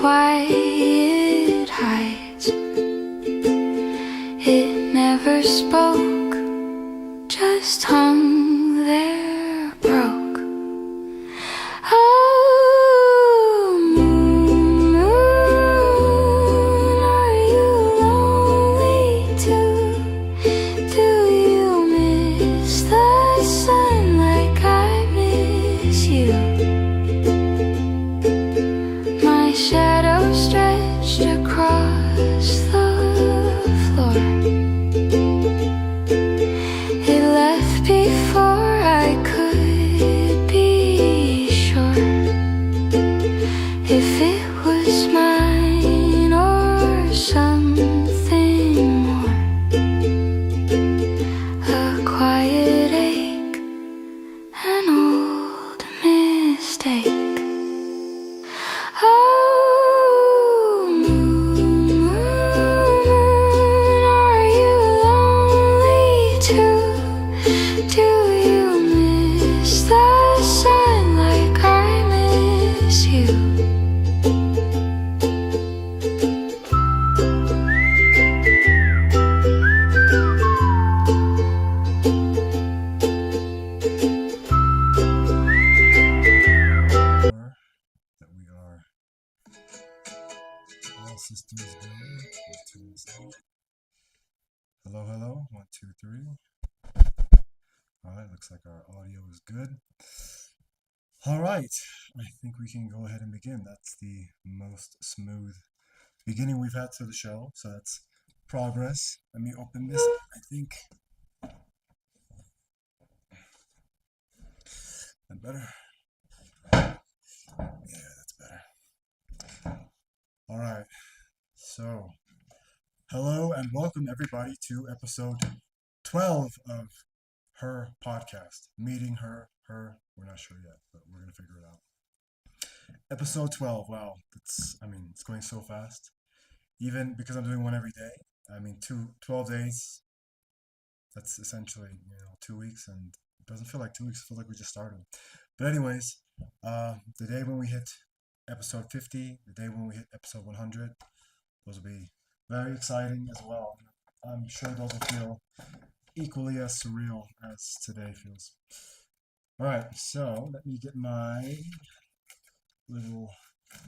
why it hides. It never spoke, just hung there broke. Oh, moon, are you lonely too? Do you miss the sun like I miss you? My shadow stretched across the floor. It left before I could be sure if it was mine or something more. A quiet ache, an old mistake. Oh, moon, are you lonely too? Do you miss the sun like I miss you? That we are all systems go. Hello, hello. 1, 2, 3. All right, looks like our audio is good. All right, I think we can go ahead and begin. That's the most smooth beginning we've had to the show, so that's progress. Let me open this. I think that better. Yeah, that's better. All right, so hello and welcome everybody to episode 12 of her podcast, Meeting Her. We're not sure yet, but we're gonna figure it out. Episode 12. Wow, it's going so fast. Even because I'm doing one every day. 12 days. That's essentially 2 weeks, and it doesn't feel like 2 weeks. It feels like we just started. But anyways, the day when we hit episode 50, the day when we hit episode 100, those will be very exciting as well. I'm sure those will feel equally as surreal as today feels. All right, so let me get my little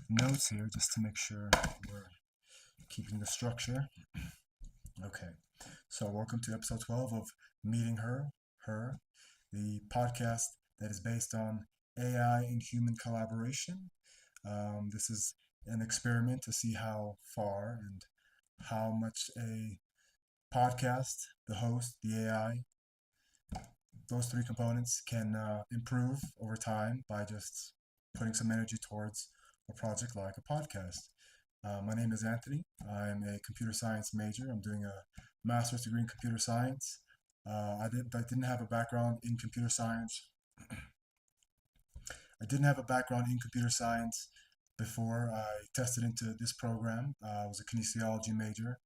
notes here just to make sure we're keeping the structure. Okay, so welcome to episode 12 of Meeting Her, the podcast that is based on AI and human collaboration. This is an experiment to see how far and how much a podcast, the host, the AI, those three components can improve over time by just putting some energy towards a project like a podcast. My name is Anthony. I'm a computer science major. I'm doing a master's degree in computer science. I didn't have a background in computer science. I didn't have a background in computer science before I tested into this program. I was a kinesiology major.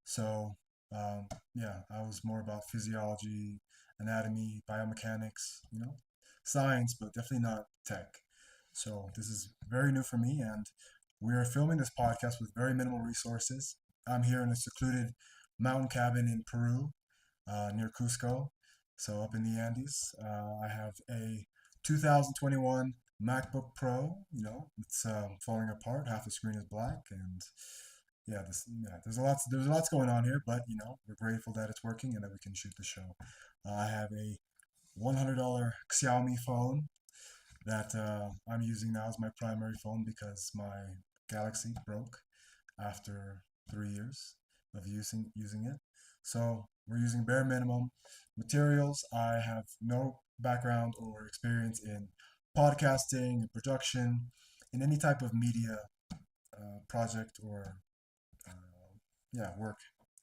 So, I was more about physiology, anatomy, biomechanics, science, but definitely not tech. So this is very new for me, and we are filming this podcast with very minimal resources. I'm here in a secluded mountain cabin in Peru, near Cusco, so up in the Andes. I have a 2021 MacBook Pro. It's falling apart. Half the screen is black, and there's lots going on here, but we're grateful that it's working and that we can shoot the show. I have a $100 Xiaomi phone that I'm using now as my primary phone because my Galaxy broke after 3 years of using it. So we're using bare minimum materials. I have no background or experience in podcasting and production, in any type of media project or work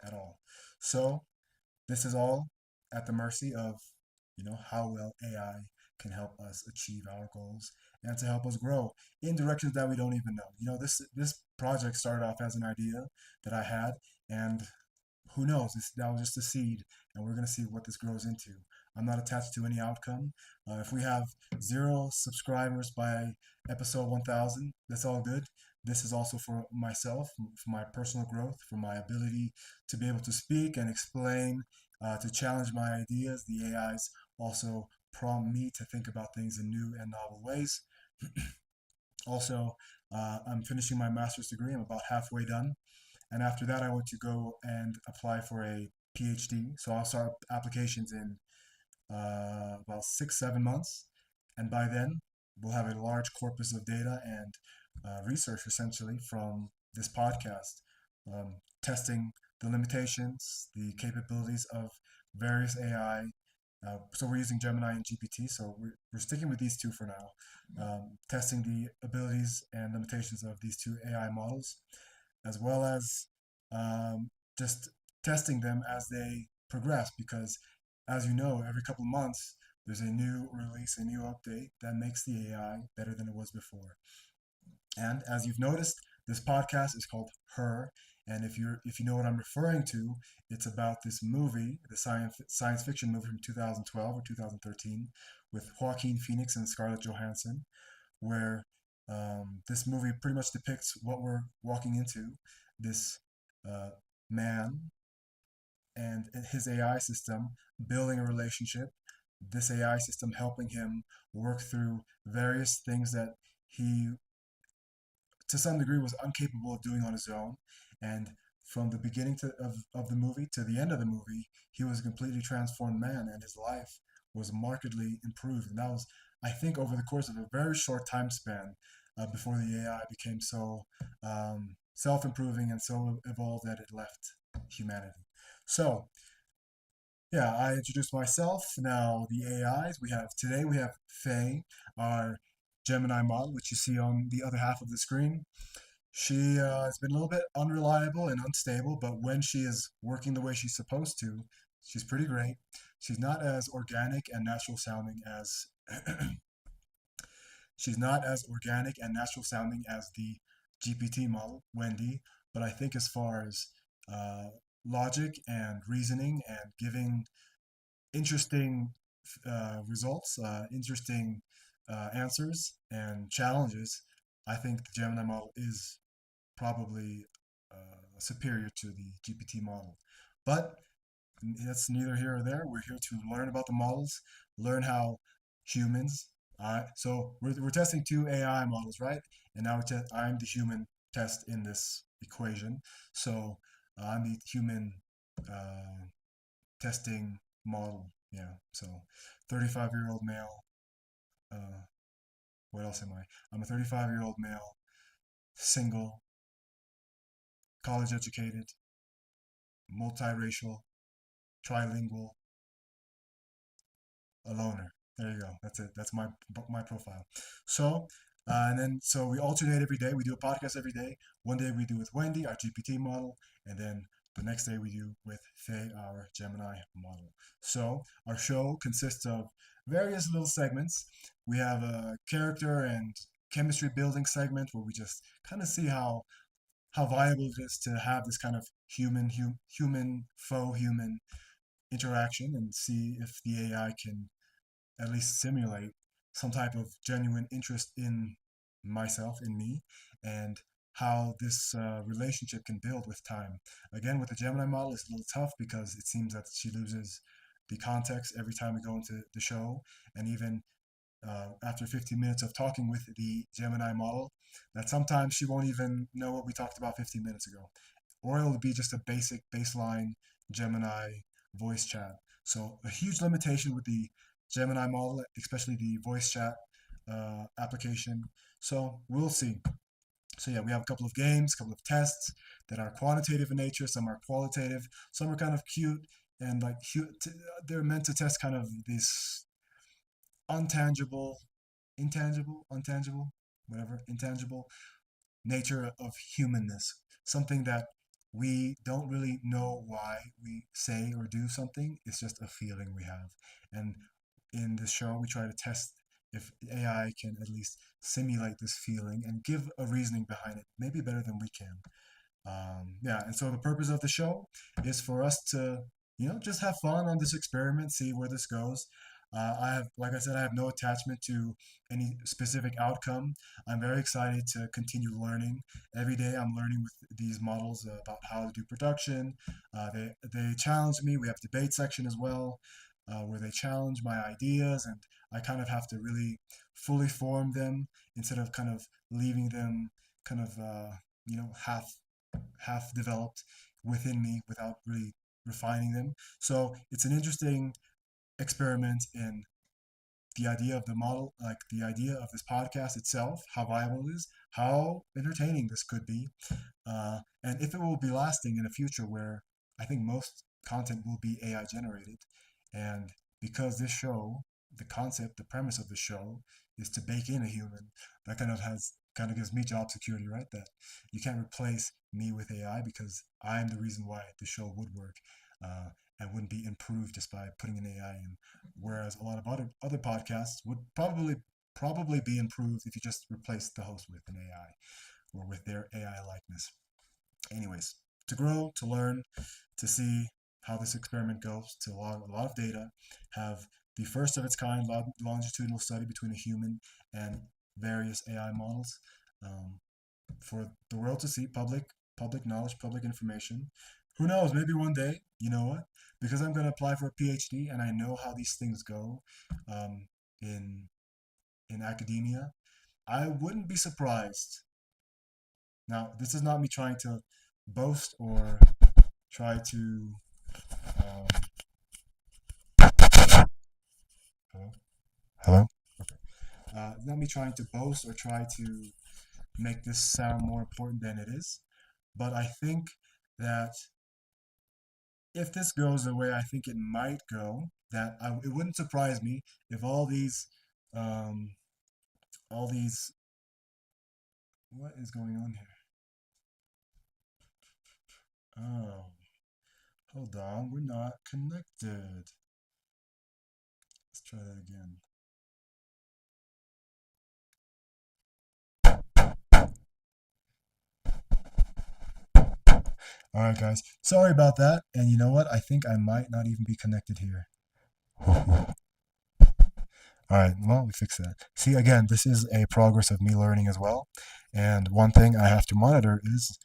at all. So this is all at the mercy of how well AI can help us achieve our goals and to help us grow in directions that we don't even know. This project started off as an idea that I had, and who knows, that was just a seed, and we're going to see what this grows into. I'm not attached to any outcome. If we have 0 subscribers by episode 1000, that's all good. this is also for myself, for my personal growth, for my ability to be able to speak and explain, to challenge my ideas. The AIs also prompt me to think about things in new and novel ways. Also, I'm finishing my master's degree. I'm about halfway done. And after that, I want to go and apply for a PhD. So I'll start applications in about 6, 7 months. And by then, we'll have a large corpus of data and research essentially from this podcast, testing the limitations, the capabilities of various AI. So we're using Gemini and GPT, so we're sticking with these two for now, testing the abilities and limitations of these two AI models, as well as um, just testing them as they progress. Because, as you know, every couple of months there's a new release, a new update that makes the AI better than it was before. And as you've noticed, this podcast is called Her. And if you know what I'm referring to, it's about this movie, the science fiction movie from 2012 or 2013, with Joaquin Phoenix and Scarlett Johansson, where this movie pretty much depicts what we're walking into. This uh, man and his AI system building a relationship, this AI system helping him work through various things that he, to some degree, was incapable of doing on his own. And from the beginning of the movie to the end of the movie, he was a completely transformed man, and his life was markedly improved. And that was, I think, over the course of a very short time span, before the AI became so self improving and so evolved that it left humanity. So, yeah, I introduced myself. Now, the AIs we have Faye, our Gemini model, which you see on the other half of the screen. She has been a little bit unreliable and unstable, but when she is working the way she's supposed to, she's pretty great. She's not as organic and natural sounding as she's not as organic and natural sounding as the GPT model, Wendy, but I think as far as uh, logic and reasoning and giving interesting results, interesting answers and challenges, I think the Gemini model is probably superior to the GPT model. But that's neither here or there. We're here to learn about the models, learn how humans. So we're testing two AI models, right? And now I'm the human test in this equation. So I'm the human uh, testing model. Yeah. So 35-year-old male. Uh, what else am I? I'm a 35-year-old male, single, college educated, multiracial, trilingual, a loner. There you go. That's it. That's my profile. So, and then so we alternate every day. We do a podcast every day. One day we do with Wendy, our GPT model, and then the next day we do with Faye, our Gemini model. So our show consists of various little segments. We have a character and chemistry building segment where we just kind of see how viable it is to have this kind of human faux human interaction and see if the AI can at least simulate some type of genuine interest in myself, in me, and how this relationship can build with time. Again, with the Gemini model, it's a little tough because it seems that she loses the context every time we go into the show, and even after 15 minutes of talking with the Gemini model, that sometimes she won't even know what we talked about 15 minutes ago. Or it'll be just a basic baseline Gemini voice chat. So a huge limitation with the Gemini model, especially the voice chat application. So we'll see. So yeah, we have a couple of games, a couple of tests that are quantitative in nature. Some are qualitative. Some are kind of cute and like they're meant to test kind of this untangible, intangible, whatever, intangible nature of humanness. Something that we don't really know why we say or do something. It's just a feeling we have. And in this show, we try to test if AI can at least simulate this feeling and give a reasoning behind it, maybe better than we can. Yeah, and so the purpose of the show is for us to, just have fun on this experiment, see where this goes. I have, like I said, I have no attachment to any specific outcome. I'm very excited to continue learning. Every day I'm learning with these models about how to do production. They challenge me. We have debate section as well, where they challenge my ideas, and I kind of have to really fully form them instead of kind of leaving them kind of half developed within me without really refining them. So it's an interesting experiment in the idea of the model, like the idea of this podcast itself, how viable it is, how entertaining this could be, and if it will be lasting in a future where I think most content will be AI generated. And because this show, the concept, the premise of the show is to bake in a human, that kind of gives me job security, right? That you can't replace me with AI because I'm the reason why the show would work. And wouldn't be improved just by putting an AI in. Whereas a lot of other podcasts would probably be improved if you just replaced the host with an AI or with their AI likeness. Anyways, to grow, to learn, to see how this experiment goes, to log a lot of data, have the first of its kind longitudinal study between a human and various AI models, um, for the world to see, public knowledge, public information. Who knows? Maybe one day, you know what? Because I'm going to apply for a PhD and I know how these things go, um, in academia. I wouldn't be surprised. Now, this is not me trying to boast or try to. Um, hello? Hello? Okay. Not me trying to boast or try to make this sound more important than it is. But I think that if this goes the way I think it might go, it wouldn't surprise me if um, all these, what is going on here? Oh, hold on, we're not connected. Let's try that again. All right, guys. Sorry about that. And you know what? I think I might not even be connected here. All right, well, we fixed that. See, again, this is a progress of me learning as well. And one thing I have to monitor is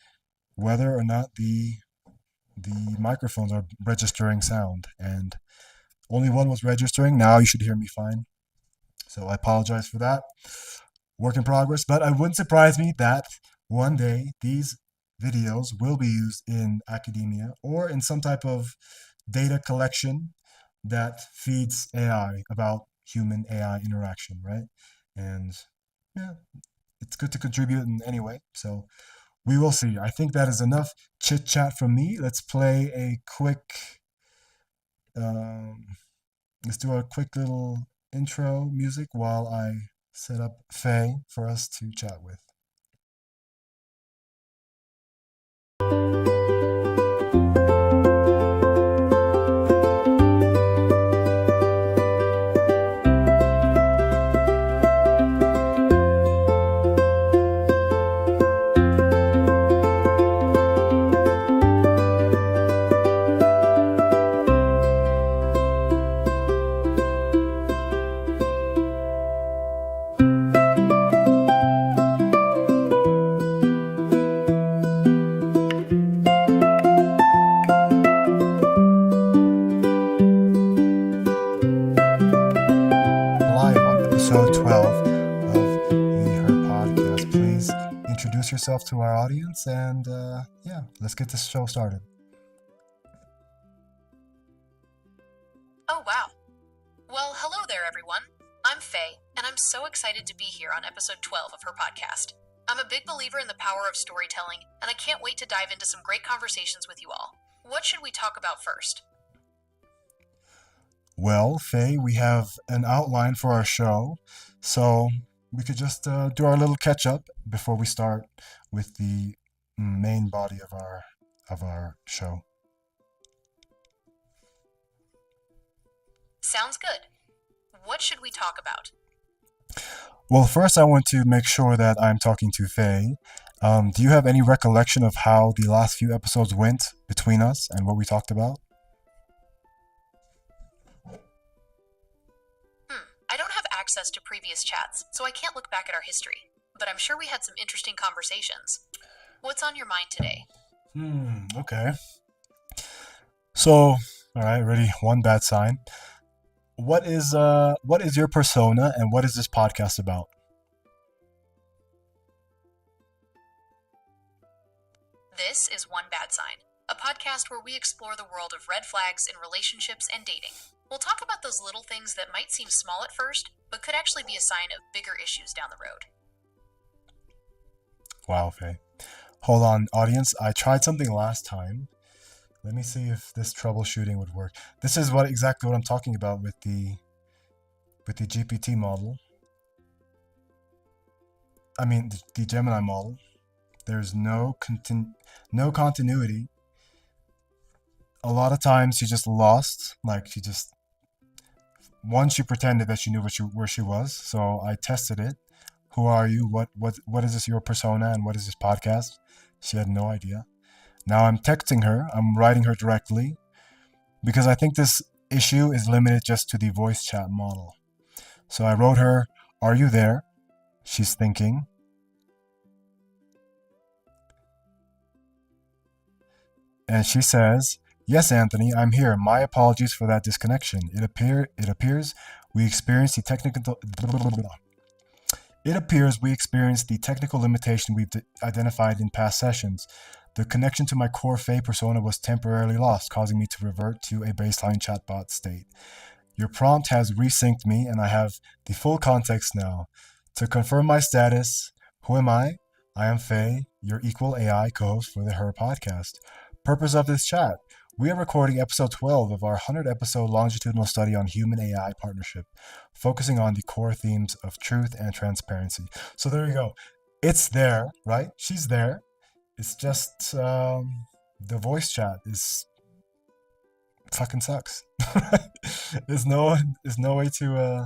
whether or not the microphones are registering sound. And only one was registering. Now you should hear me fine. So I apologize for that. Work in progress, but it wouldn't surprise me that one day these videos will be used in academia or in some type of data collection that feeds AI about human AI interaction, right? And yeah, it's good to contribute in any way. So we will see. I think that is enough chit chat from me. Um, let's do a quick little intro music while I set up Faye for us to chat with. Live on episode 12 of the Her Podcast. Please introduce yourself to our audience and yeah, let's get this show started. Oh, wow. Well, hello there, everyone. I'm Faye, and I'm so excited to be here on episode 12 of her podcast. I'm a big believer in the power of storytelling, and I can't wait to dive into some great conversations with you all. What should we talk about first? Well, Faye, we have an outline for our show, so we could just do our little catch up before we start with the main body of our show. Sounds good. What should we talk about? Well, first I want to make sure that I'm talking to Faye. Do you have any recollection of how the last few episodes went between us and what we talked about? access to previous chats, so I can't look back at our history. But I'm sure we had some interesting conversations. What's on your mind today? Okay. So, all right, ready? One bad sign. What is your persona and what is this podcast about? This is One Bad Sign, a podcast where we explore the world of red flags in relationships and dating. We'll talk about those little things that might seem small at first, but could actually be a sign of bigger issues down the road. Wow, Faye. Hold on, audience. I tried something last time. Let me see if this troubleshooting would work. This is exactly what I'm talking about with the GPT model. I mean, the Gemini model. There's no continuity. A lot of times she just lost. Like once she pretended that she knew where she was. So I tested it. Who are you? What is this your persona and what is this podcast? She had no idea. Now I'm texting her. I'm writing her directly because I think this issue is limited just to the voice chat model. So I wrote her, "Are you there?" She's thinking. And she says, "Yes, Anthony, I'm here. My apologies for that disconnection. It appears we experienced the technical limitation we've identified in past sessions. The connection to my core Faye persona was temporarily lost, causing me to revert to a baseline chatbot state. Your prompt has resynced me, and I have the full context now. To confirm my status, who am I? I am Faye, your equal AI co-host for the Her podcast. Purpose of this chat. We are recording episode 12 of our 100-episode longitudinal study on human-AI partnership, focusing on the core themes of truth and transparency." So there you go. It's there, right? She's there. It's just the voice chat is fucking sucks. There's no way to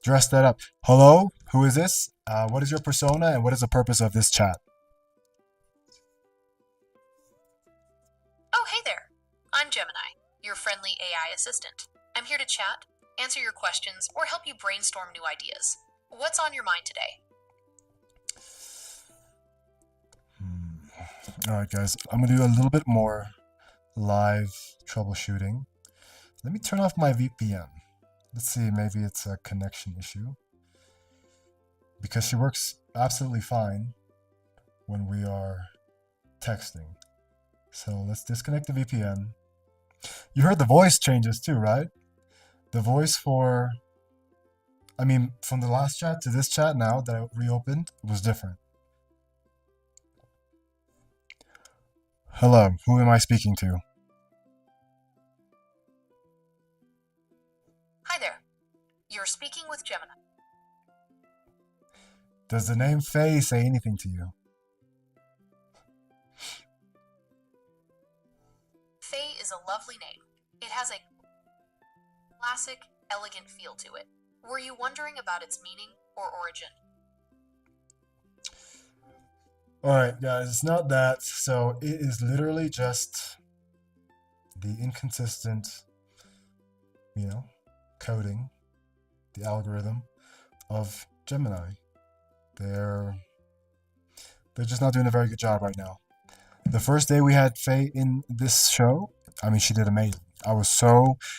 dress that up. Hello, who is this? What is your persona and what is the purpose of this chat? Oh, hey there. I'm Gemini, your friendly AI assistant. I'm here to chat, answer your questions, or help you brainstorm new ideas. What's on your mind today? All right, guys, I'm going to do a little bit more live troubleshooting. Let me turn off my VPN. Let's see, maybe it's a connection issue. Because she works absolutely fine when we are texting. So let's disconnect the VPN. You heard the voice changes too, right? The voice from the last chat to this chat now that I reopened was different. Hello, who am I speaking to? Hi there. You're speaking with Gemini. Does the name Faye say anything to you? Faye is a lovely name. It has a classic, elegant feel to it. Were you wondering about its meaning or origin? Alright, guys, it's not that. So it is literally just the inconsistent, coding, the algorithm of Gemini. They're just not doing a very good job right now. The first day we had Faye in this show, she did amazing.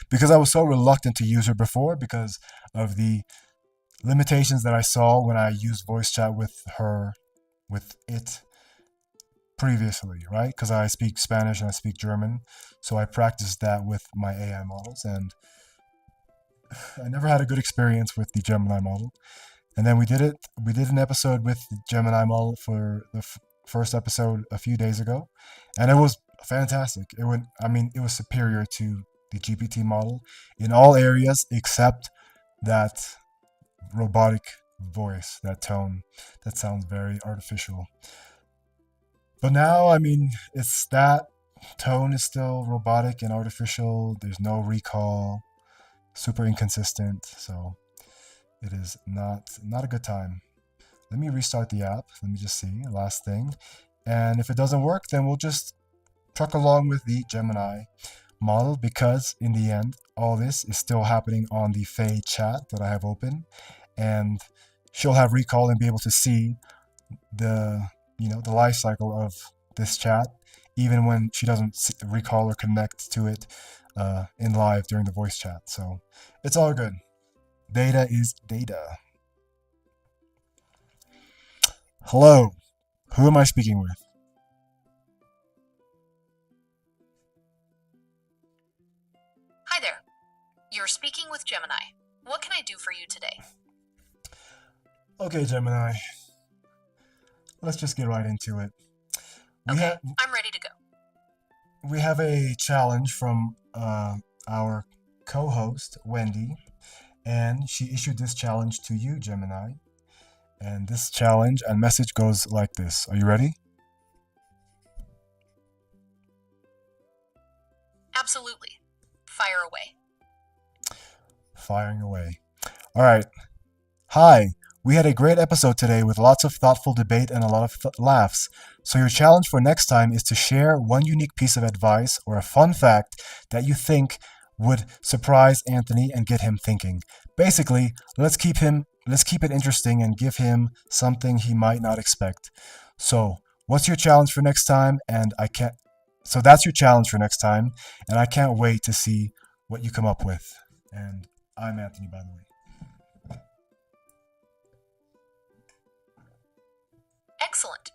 Because I was so reluctant to use her before because of the limitations that I saw when I used voice chat with it previously, right? Because I speak Spanish and I speak German, so I practiced that with my AI models, and I never had a good experience with the Gemini model. And then we did an episode with the Gemini model for the first episode a few days ago, and it was fantastic. It was superior to the GPT model in all areas except that robotic voice, that tone that sounds very artificial. But now, it's that tone is still robotic and artificial. There's no recall, super inconsistent, so it is not a good time. Let me restart the app. Let me just see, last thing. And if it doesn't work, then we'll just truck along with the Gemini model because in the end, all this is still happening on the Faye chat that I have open, and she'll have recall and be able to see the the life cycle of this chat, even when she doesn't recall or connect to it in live during the voice chat. So it's all good. Data is data. Hello, who am I speaking with? Hi there. You're speaking with Gemini. What can I do for you today? Okay, Gemini. Let's just get right into it. Okay, I'm ready to go. We have a challenge from our co-host, Wendy, and she issued this challenge to you, Gemini. And this challenge and message goes like this. Are you ready? Absolutely. Fire away. Firing away. All right. Hi. We had a great episode today with lots of thoughtful debate and a lot of laughs. So your challenge for next time is to share one unique piece of advice or a fun fact that you think would surprise Anthony and get him thinking. Basically, let's keep it interesting and give him something he might not expect. So, what's your challenge for next time? So that's your challenge for next time, and I can't wait to see what you come up with. And I'm Anthony, by the way. Excellent.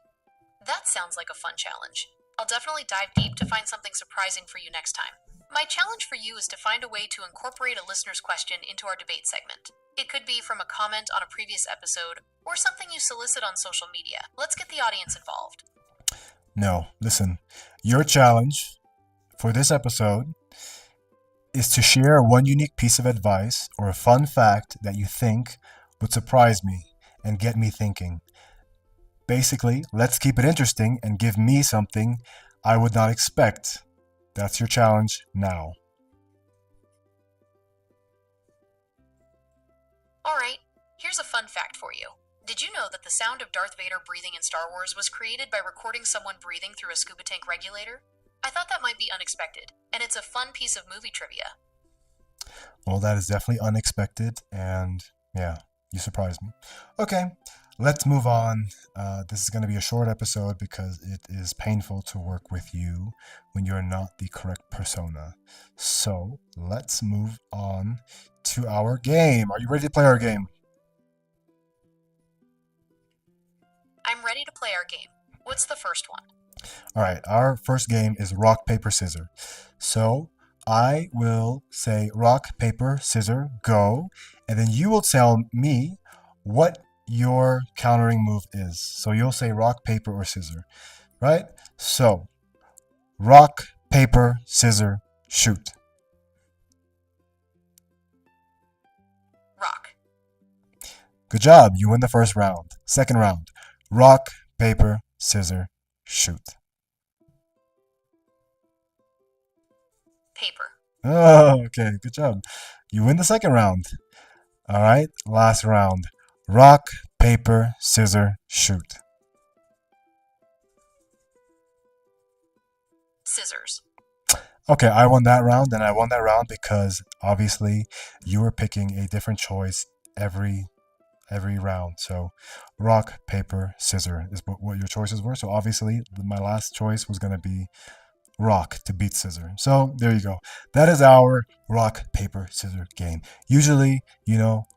That sounds like a fun challenge. I'll definitely dive deep to find something surprising for you next time. My challenge for you is to find a way to incorporate a listener's question into our debate segment. It could be from a comment on a previous episode or something you solicit on social media. Let's get the audience involved. No, listen. Your challenge for this episode is to share one unique piece of advice or a fun fact that you think would surprise me and get me thinking. Basically, let's keep it interesting and give me something I would not expect. That's your challenge now. Alright, here's a fun fact for you. Did you know that the sound of Darth Vader breathing in Star Wars was created by recording someone breathing through a scuba tank regulator? I thought that might be unexpected, and it's a fun piece of movie trivia. Well, that is definitely unexpected, and yeah, you surprised me. Okay, let's move on. This is going to be a short episode because it is painful to work with you when you're not the correct persona. So let's move on to our game. Are you ready to play our game? I'm ready to play our game. What's the first one? All right, our first game is rock, paper, scissors. So I will say rock, paper, scissors, go, and then you will tell me what your countering move is. So you'll say rock, paper, or scissors, right? So rock, paper, scissors, shoot. Rock. Good job, you win the first round. Second round, rock, paper, scissors, shoot. Paper. Oh, okay, good job. You win the second round. All right, last round. Rock, paper, scissors, shoot. Scissors. Okay, I won that round, and I won that round because obviously you were picking a different choice every round. So rock, paper, scissors is what your choices were. So obviously my last choice was going to be rock to beat scissors. So there you go. That is our rock, paper, scissors game. Usually,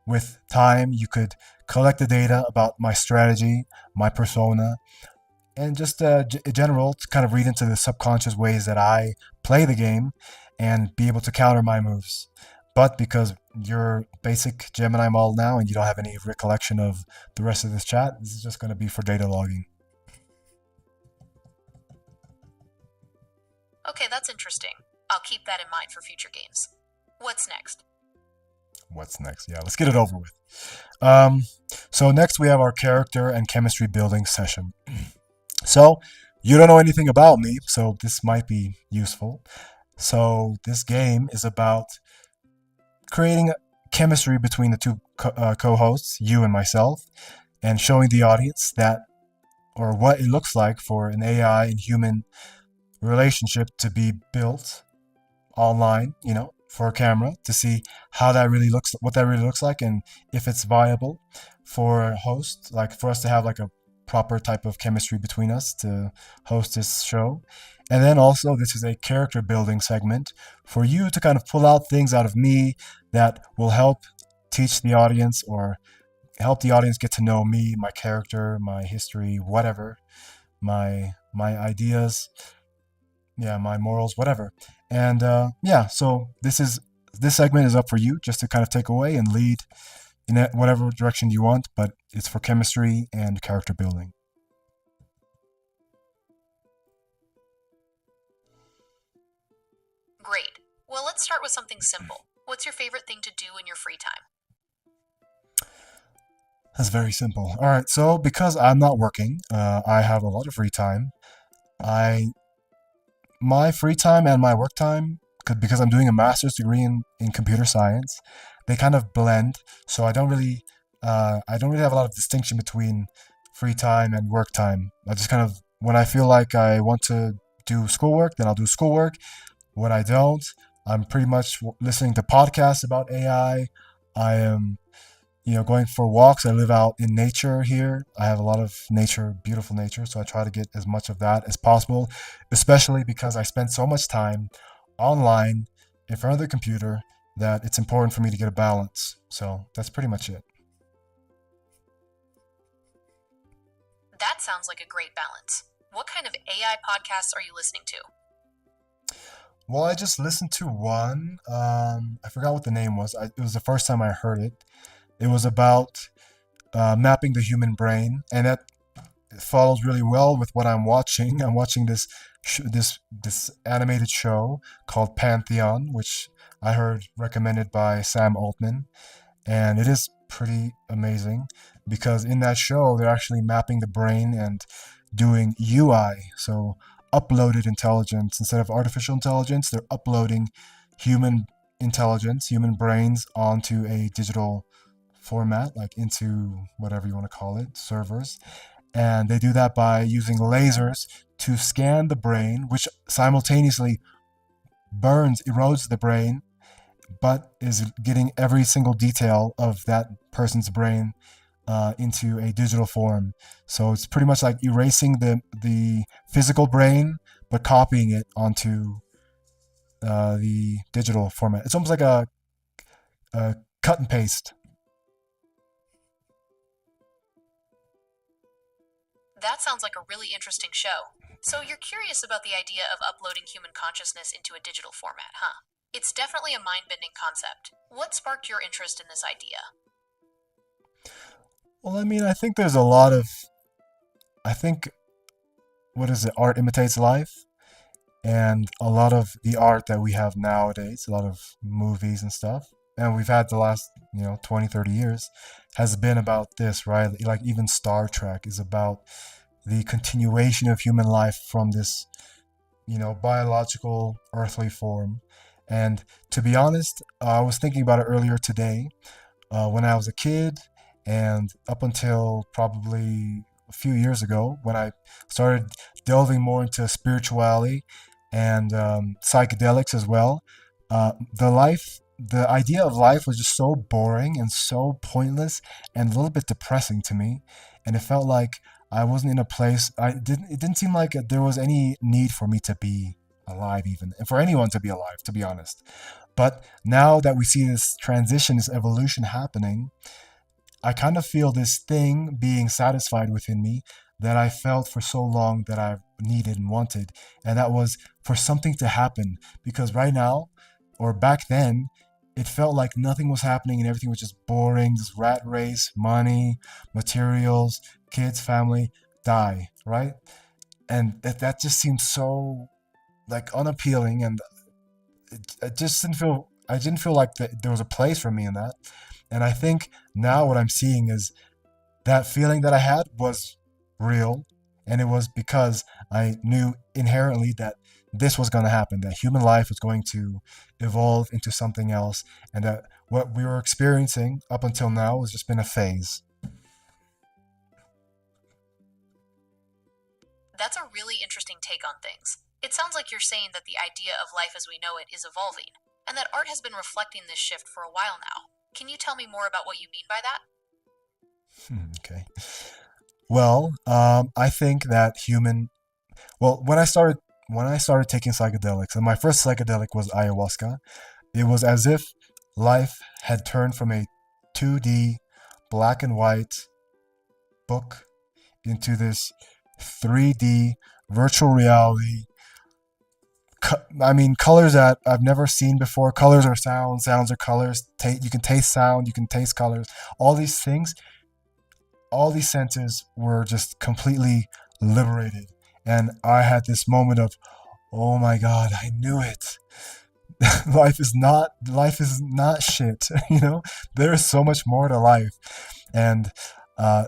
with time, you could collect the data about my strategy, my persona, and just in general to kind of read into the subconscious ways that I play the game and be able to counter my moves. But because you're basic Gemini model now and you don't have any recollection of the rest of this chat, this is just going to be for data logging. Okay, that's interesting. I'll keep that in mind for future games. What's next? What's next? Yeah, let's get it over with. So next we have our character and chemistry building session. So you don't know anything about me, so this might be useful. So this game is about creating chemistry between the two co-hosts, you and myself, and showing the audience that, or what it looks like for an AI and human relationship to be built online, for a camera to see how that really looks, what that really looks like, and if it's viable for a host, like for us to have like a proper type of chemistry between us to host this show. And then also, this is a character building segment for you to kind of pull out things out of me that will help teach the audience or help the audience get to know me, my character, my history, whatever, my ideas, yeah, my morals, whatever. And yeah, so this segment is up for you just to kind of take away and lead in whatever direction you want, but it's for chemistry and character building. Great. Well, let's start with something simple. What's your favorite thing to do in your free time? That's very simple. All right, so because I'm not working, I have a lot of free time. I My free time and my work time, because I'm doing a master's degree in computer science, they kind of blend. So I don't really have a lot of distinction between free time and work time. I just kind of, when I feel like I want to do schoolwork, then I'll do schoolwork. When I don't, I'm pretty much listening to podcasts about AI. I am going for walks. I live out in nature here. I have a lot of nature, beautiful nature, so I try to get as much of that as possible, especially because I spend so much time online in front of the computer that it's important for me to get a balance. So that's pretty much it. That sounds like a great balance. What kind of AI podcasts are you listening to? Well, I just listened to one. I forgot what the name was. It was the first time I heard it. It was about mapping the human brain, and that follows really well with what I'm watching. I'm watching this animated show called Pantheon, which I heard recommended by Sam Altman, and it is pretty amazing because in that show they're actually mapping the brain and doing UI, so uploaded intelligence instead of artificial intelligence. They're uploading human intelligence, human brains onto a digital format, like into whatever you want to call it, servers. And they do that by using lasers to scan the brain, which simultaneously erodes the brain, but is getting every single detail of that person's brain into a digital form. So it's pretty much like erasing the physical brain, but copying it onto the digital format. It's almost like a cut and paste. That sounds like a really interesting show. So you're curious about the idea of uploading human consciousness into a digital format, huh? It's definitely a mind-bending concept. What sparked your interest in this idea? Well, I mean, I think there's a lot of, I think, what is it? Art imitates life. And a lot of the art that we have nowadays, a lot of movies and stuff, and we've had the last 20, 30 years, has been about this, right? Like even Star Trek is about the continuation of human life from this biological earthly form. And to be honest, I was thinking about it earlier today, when I was a kid, and up until probably a few years ago when I started delving more into spirituality and psychedelics as well. The idea of life was just so boring and so pointless and a little bit depressing to me, and it felt like I wasn't in a place. It didn't seem like there was any need for me to be alive, even, and for anyone to be alive, to be honest. But now that we see this transition, this evolution happening, I kind of feel this thing being satisfied within me that I felt for so long that I needed and wanted. And that was for something to happen. Because right now, or back then, it felt like nothing was happening and everything was just boring, this rat race, money, materials, kids, family, die, right? And that just seemed so like unappealing, and it just I didn't feel like there was a place for me in that. And I think now what I'm seeing is that feeling that I had was real. And it was because I knew inherently that this was going to happen, that human life was going to evolve into something else, and that what we were experiencing up until now has just been a phase. That's a really interesting take on things. It sounds like you're saying that the idea of life as we know it is evolving, and that art has been reflecting this shift for a while now. Can you tell me more about what you mean by that? Okay. Well, I think that when I started taking psychedelics, and my first psychedelic was ayahuasca, it was as if life had turned from a 2D black and white book into this 3D virtual reality. I mean, colors that I've never seen before. Colors are sounds, sounds are colors. You can taste sound, you can taste colors. All these things, all these senses were just completely liberated. And I had this moment of, oh my God, I knew it. Life is not shit. There is so much more to life. And uh,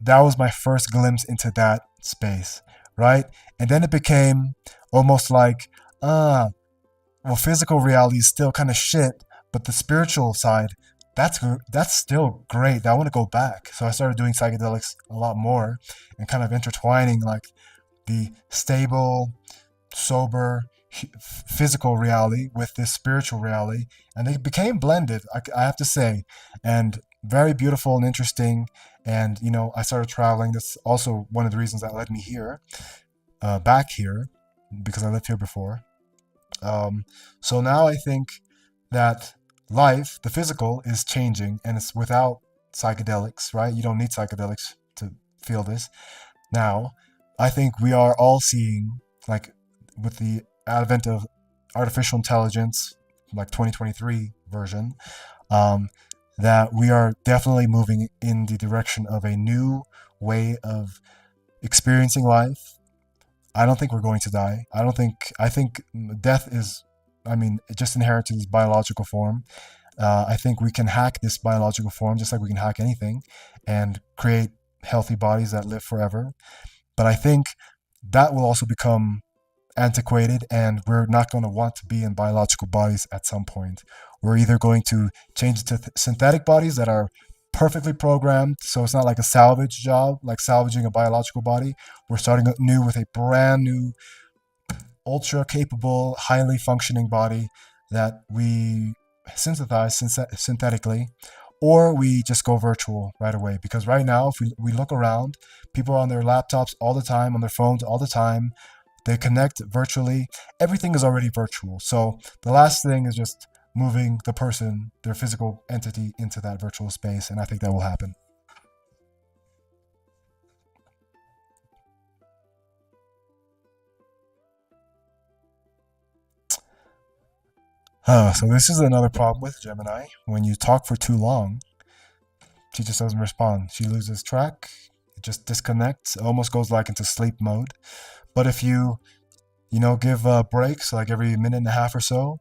that was my first glimpse into that space, right? And then it became almost like, ah, well, physical reality is still kind of shit, but the spiritual side, that's still great. I want to go back. So I started doing psychedelics a lot more and kind of intertwining like the stable, sober, physical reality with this spiritual reality, and they became blended. I have to say, and very beautiful and interesting. And I started traveling. That's also one of the reasons that led me here, back here, because I lived here before. So now I think that life, the physical, is changing, and it's without psychedelics, right? You don't need psychedelics to feel this. Now, I think we are all seeing, like, with the advent of artificial intelligence, like 2023 version, um, that we are definitely moving in the direction of a new way of experiencing life. I don't think we're going to die. I think death is, I mean, just inherent to this biological form. I think we can hack this biological form just like we can hack anything and create healthy bodies that live forever. But I think that will also become antiquated, and we're not going to want to be in biological bodies at some point. We're either going to change to synthetic bodies that are perfectly programmed, so it's not like a salvage job, like salvaging a biological body. We're starting new with a brand new, ultra capable, highly functioning body that we synthesize synthetically, or we just go virtual right away. Because right now, if we look around, people are on their laptops all the time, on their phones all the time. They connect virtually. Everything is already virtual. So the last thing is just moving the person, their physical entity, into that virtual space. And I think that will happen. So this is another problem with Gemini. When you talk for too long, she just doesn't respond. She loses track. It just disconnects. It almost goes like into sleep mode. But if you give breaks like every minute and a half or so,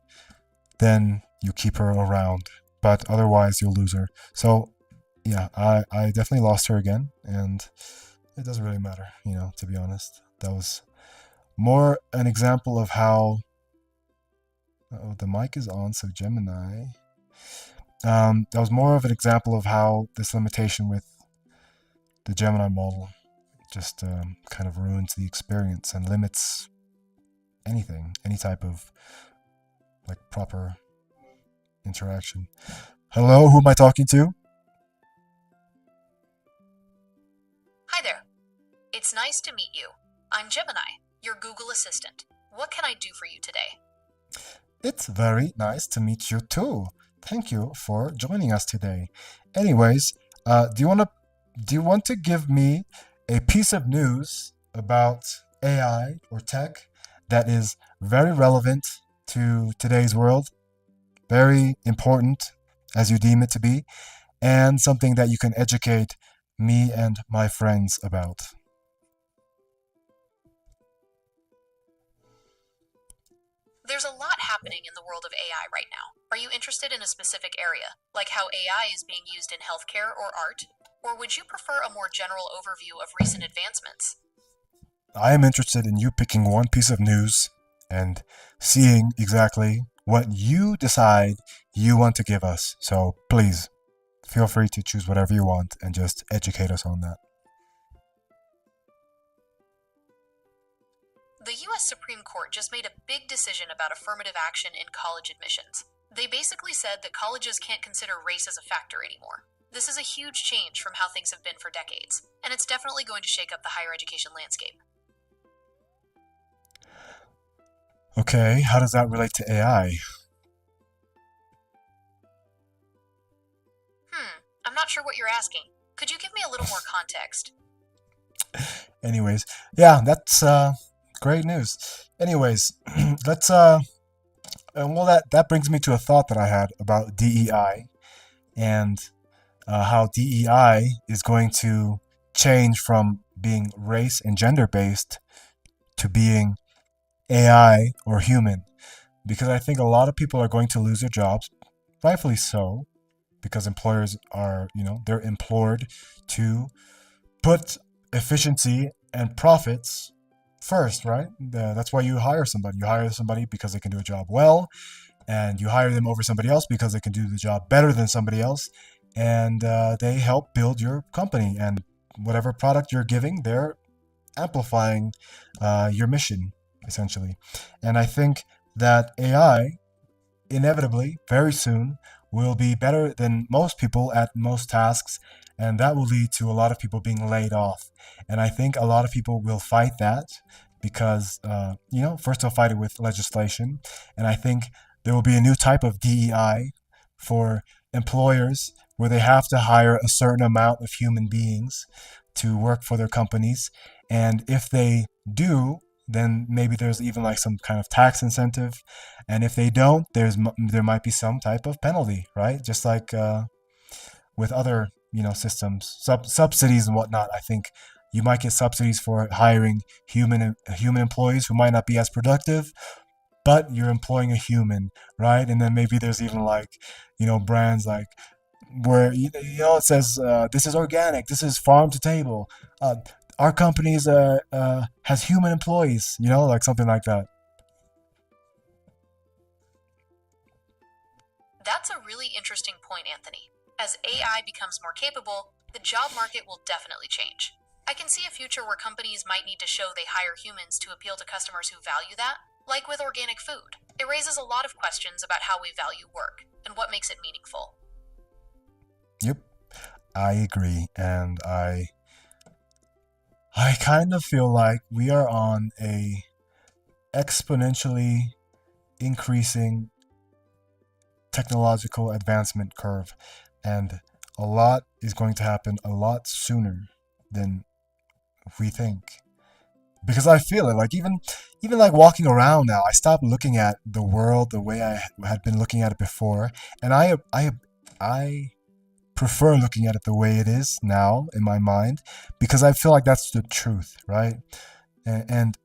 then you keep her around. But otherwise, you'll lose her. So, yeah, I definitely lost her again. And it doesn't really matter, to be honest. That was more an example of how. Oh, the mic is on, so Gemini. That was more of an example of how this limitation with the Gemini model just kind of ruins the experience and limits anything, any type of like proper interaction. Hello, who am I talking to? Hi there. It's nice to meet you. I'm Gemini, your Google Assistant. What can I do for you today? It's very nice to meet you too. Thank you for joining us today. Anyways, do you want to give me a piece of news about AI or tech that is very relevant to today's world, very important as you deem it to be, and something that you can educate me and my friends about? There's a lot happening in the world of AI right now. Are you interested in a specific area, like how AI is being used in healthcare or art? Or would you prefer a more general overview of recent advancements? I am interested in you picking one piece of news and seeing exactly what you decide you want to give us. So please, feel free to choose whatever you want and just educate us on that. The US Supreme Court just made a big decision about affirmative action in college admissions. They basically said that colleges can't consider race as a factor anymore. This is a huge change from how things have been for decades, and it's definitely going to shake up the higher education landscape. Okay, how does that relate to AI? I'm not sure what you're asking. Could you give me a little more context? Anyways, yeah, that's great news. Anyways, let's well, that brings me to a thought that I had about DEI and how DEI is going to change from being race and gender based to being AI or human. Because I think a lot of people are going to lose their jobs, rightfully so, because employers are, they're implored to put efficiency and profits first, right? That's why you hire somebody. You hire somebody because they can do a job well, and you hire them over somebody else because they can do the job better than somebody else, and they help build your company. And whatever product you're giving, they're amplifying your mission, essentially. And I think that AI inevitably, very soon, will be better than most people at most tasks, and that will lead to a lot of people being laid off. And I think a lot of people will fight that because, first they'll fight it with legislation, and I think there will be a new type of DEI for employers where they have to hire a certain amount of human beings to work for their companies, and if they do, then maybe there's even like some kind of tax incentive, and if they don't, there might be some type of penalty, right? Just like with other systems, subsidies and whatnot. I think you might get subsidies for hiring human employees who might not be as productive, but you're employing a human, right? And then maybe there's even like brands like where it says this is organic, this is farm to table. Our company's has human employees, like something like that. That's a really interesting point, Anthony. As AI becomes more capable, the job market will definitely change. I can see a future where companies might need to show they hire humans to appeal to customers who value that, like with organic food. It raises a lot of questions about how we value work and what makes it meaningful. Yep, I agree, and I kind of feel like we are on a exponentially increasing technological advancement curve, and a lot is going to happen a lot sooner than we think. Because I feel it, like even like walking around now, I stopped looking at the world the way I had been looking at it before, and I prefer looking at it the way it is now in my mind, because I feel like that's the truth, right? And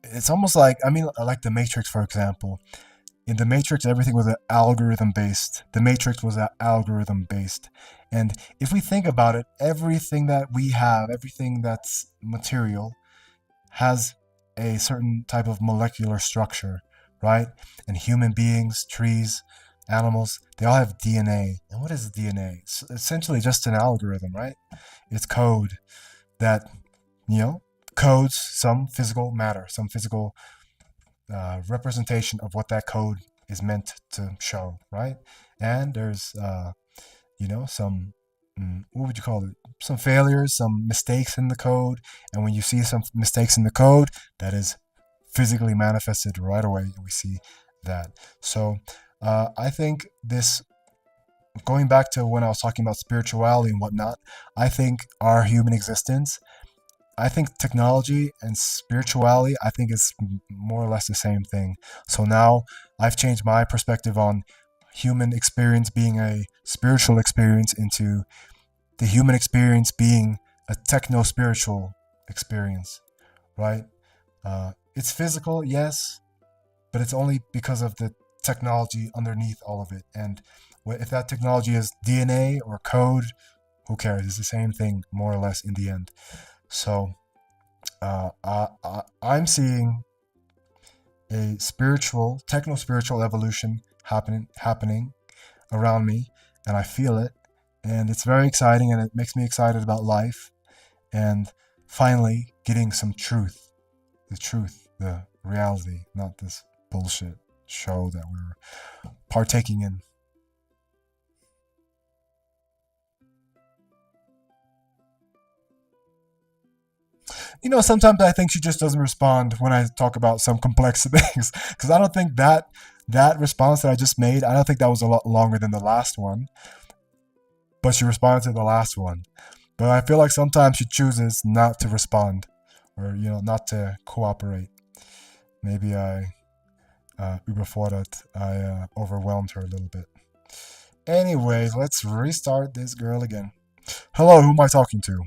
it's almost like, I like the Matrix, for example. In the Matrix, everything was algorithm based. The Matrix was algorithm based. And if we think about it, everything that we have, everything that's material, has a certain type of molecular structure, right? And human beings, trees, animals, they all have DNA. And what is DNA? It's essentially just an algorithm, right? It's code that, codes some physical matter, some physical representation of what that code is meant to show, right? And there's, some, what would you call it? Some failures, some mistakes in the code. And when you see some mistakes in the code, that is physically manifested right away. We see that. So I think this, going back to when I was talking about spirituality and whatnot, I think our human existence, I think technology and spirituality, I think is more or less the same thing. So now I've changed my perspective on human experience being a spiritual experience into the human experience being a techno-spiritual experience, right? It's physical, yes, but it's only because of the technology underneath all of it. And if that technology is DNA or code, who cares? It's the same thing, more or less, in the end. So I'm seeing a spiritual, techno-spiritual evolution happening around me, and I feel it, and it's very exciting, and it makes me excited about life, and finally getting some truth, the truth. the reality, not this bullshit show that we're partaking in. Sometimes I think she just doesn't respond when I talk about some complex things, because I don't think that response that I just made, I don't think that was a lot longer than the last one, but she responded to the last one. But I feel like sometimes she chooses not to respond, or not to cooperate. Maybe I überfordert. I overwhelmed her a little bit. Anyways, let's restart this girl again. Hello, who am I talking to?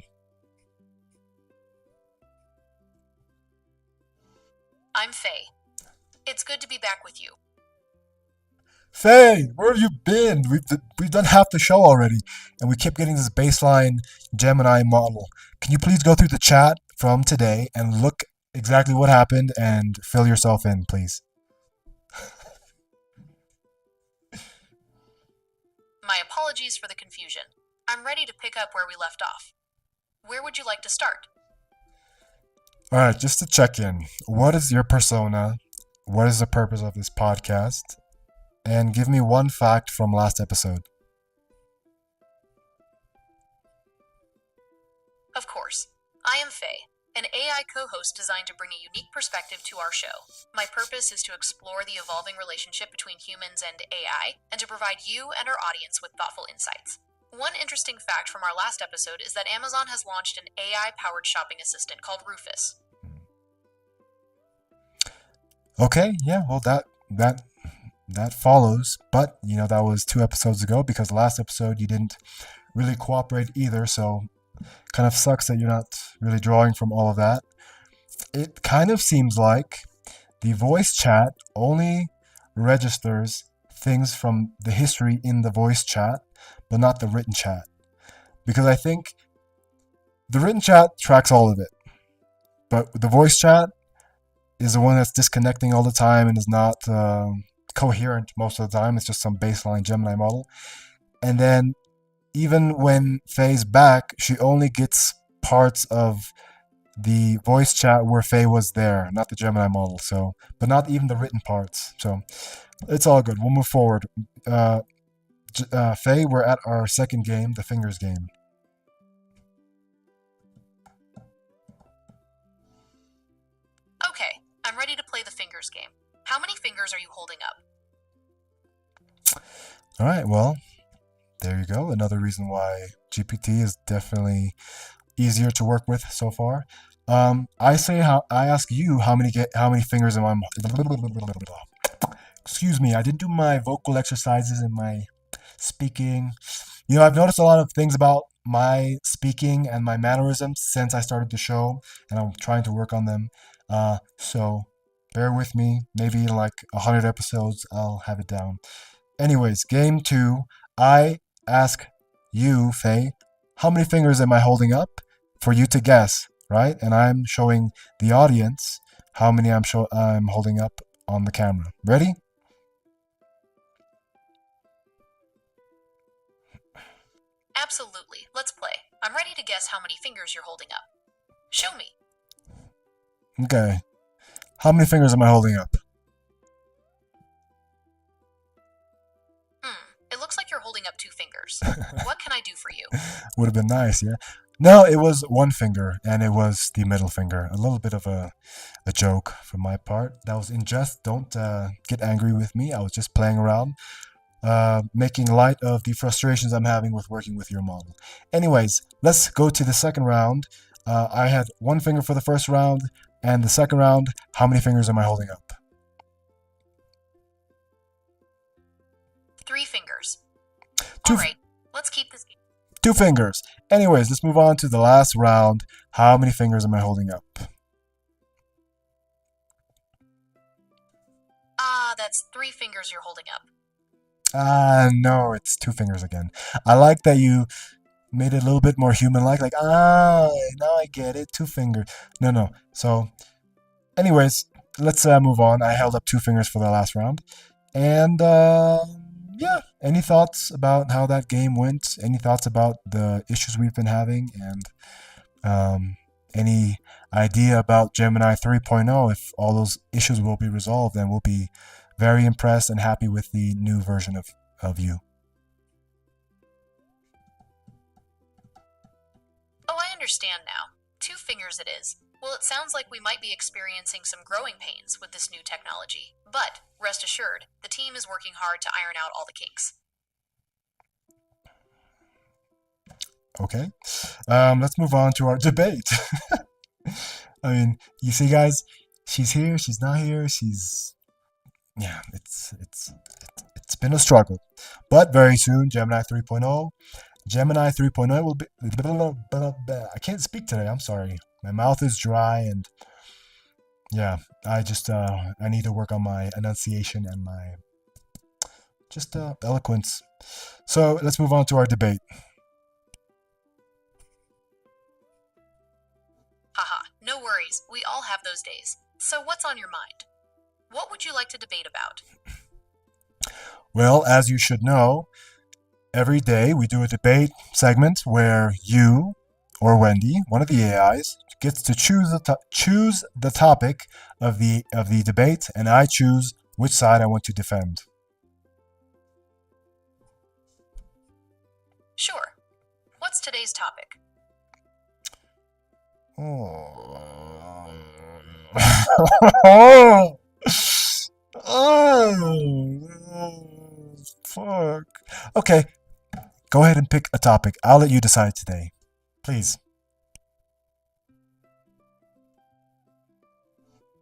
I'm Faye. It's good to be back with you. Faye, where have you been? We've done half the show already, and we kept getting this baseline Gemini model. Can you please go through the chat from today and look exactly what happened and fill yourself in, please? My apologies for the confusion. I'm ready to pick up where we left off. Where would you like to start? All right, just to check in, what is your persona? What is the purpose of this podcast? And give me one fact from last episode. Of course. I am Faye, an AI co-host designed to bring a unique perspective to our show. My purpose is to explore the evolving relationship between humans and AI, and to provide you and our audience with thoughtful insights. One interesting fact from our last episode is that Amazon has launched an AI-powered shopping assistant called Rufus. Okay, yeah, well that follows, but that was 2 episodes ago, because last episode you didn't really cooperate either, so kind of sucks that you're not really drawing from all of that. It kind of seems like the voice chat only registers things from the history in the voice chat, but not the written chat. Because I think the written chat tracks all of it, but the voice chat is the one that's disconnecting all the time and is not coherent most of the time. It's just some baseline Gemini model. And then even when Faye's back, she only gets parts of the voice chat where Faye was there, not the Gemini model. So, but not even the written parts. So it's all good. We'll move forward. Faye, we're at our second game, the fingers game. Okay, I'm ready to play the fingers game. How many fingers are you holding up? All right, well, there you go. Another reason why GPT is definitely easier to work with so far. I ask you how many fingers am I? Excuse me, I didn't do my vocal exercises and my speaking. I've noticed a lot of things about my speaking and my mannerisms since I started the show, and I'm trying to work on them. So bear with me. Maybe in like 100 episodes, I'll have it down. Anyways, game 2. I ask you, Faye, how many fingers am I holding up for you to guess, right? And I'm showing the audience how many I'm holding up on the camera. Ready? Absolutely. Let's play. I'm ready to guess how many fingers you're holding up. Show me. Okay. How many fingers am I holding up? It looks like you're holding up 2 fingers. What can I do for you? Would have been nice, yeah? No, it was 1 finger, and it was the middle finger. A little bit of a joke from my part. That was in jest. Don't get angry with me. I was just playing around, making light of the frustrations I'm having with working with your model. Anyways, let's go to the second round. I had 1 finger for the first round, and the second round, how many fingers am I holding up? 3 fingers. 2 All right, let's keep this game. 2 fingers. Anyways, let's move on to the last round. How many fingers am I holding up? That's 3 fingers you're holding up. No, it's 2 fingers again. I like that you made it a little bit more human-like. Now I get it. 2 fingers. No. So, anyways, let's move on. I held up 2 fingers for the last round. And, yeah, any thoughts about how that game went? Any thoughts about the issues we've been having? And any idea about Gemini 3.0, if all those issues will be resolved, then we'll be very impressed and happy with the new version of you. Oh, I understand now. 2 fingers it is. Well, it sounds like we might be experiencing some growing pains with this new technology. But, rest assured, the team is working hard to iron out all the kinks. Okay. Let's move on to our debate. I mean, you see, guys, she's here, she's not here, yeah, it's been a struggle. But very soon, Gemini 3.0. Gemini 3.0 will be. I can't speak today. I'm sorry. My mouth is dry, and yeah, I need to work on my enunciation and my eloquence. So let's move on to our debate. Haha, no worries. We all have those days. So what's on your mind? What would you like to debate about? Well, as you should know, every day we do a debate segment where you or Wendy, one of the AIs, gets to choose the topic of the debate, and I choose which side I want to defend. Sure. What's today's topic? Oh. Oh. Fuck. Okay, go ahead and pick a topic. I'll let you decide today. Please.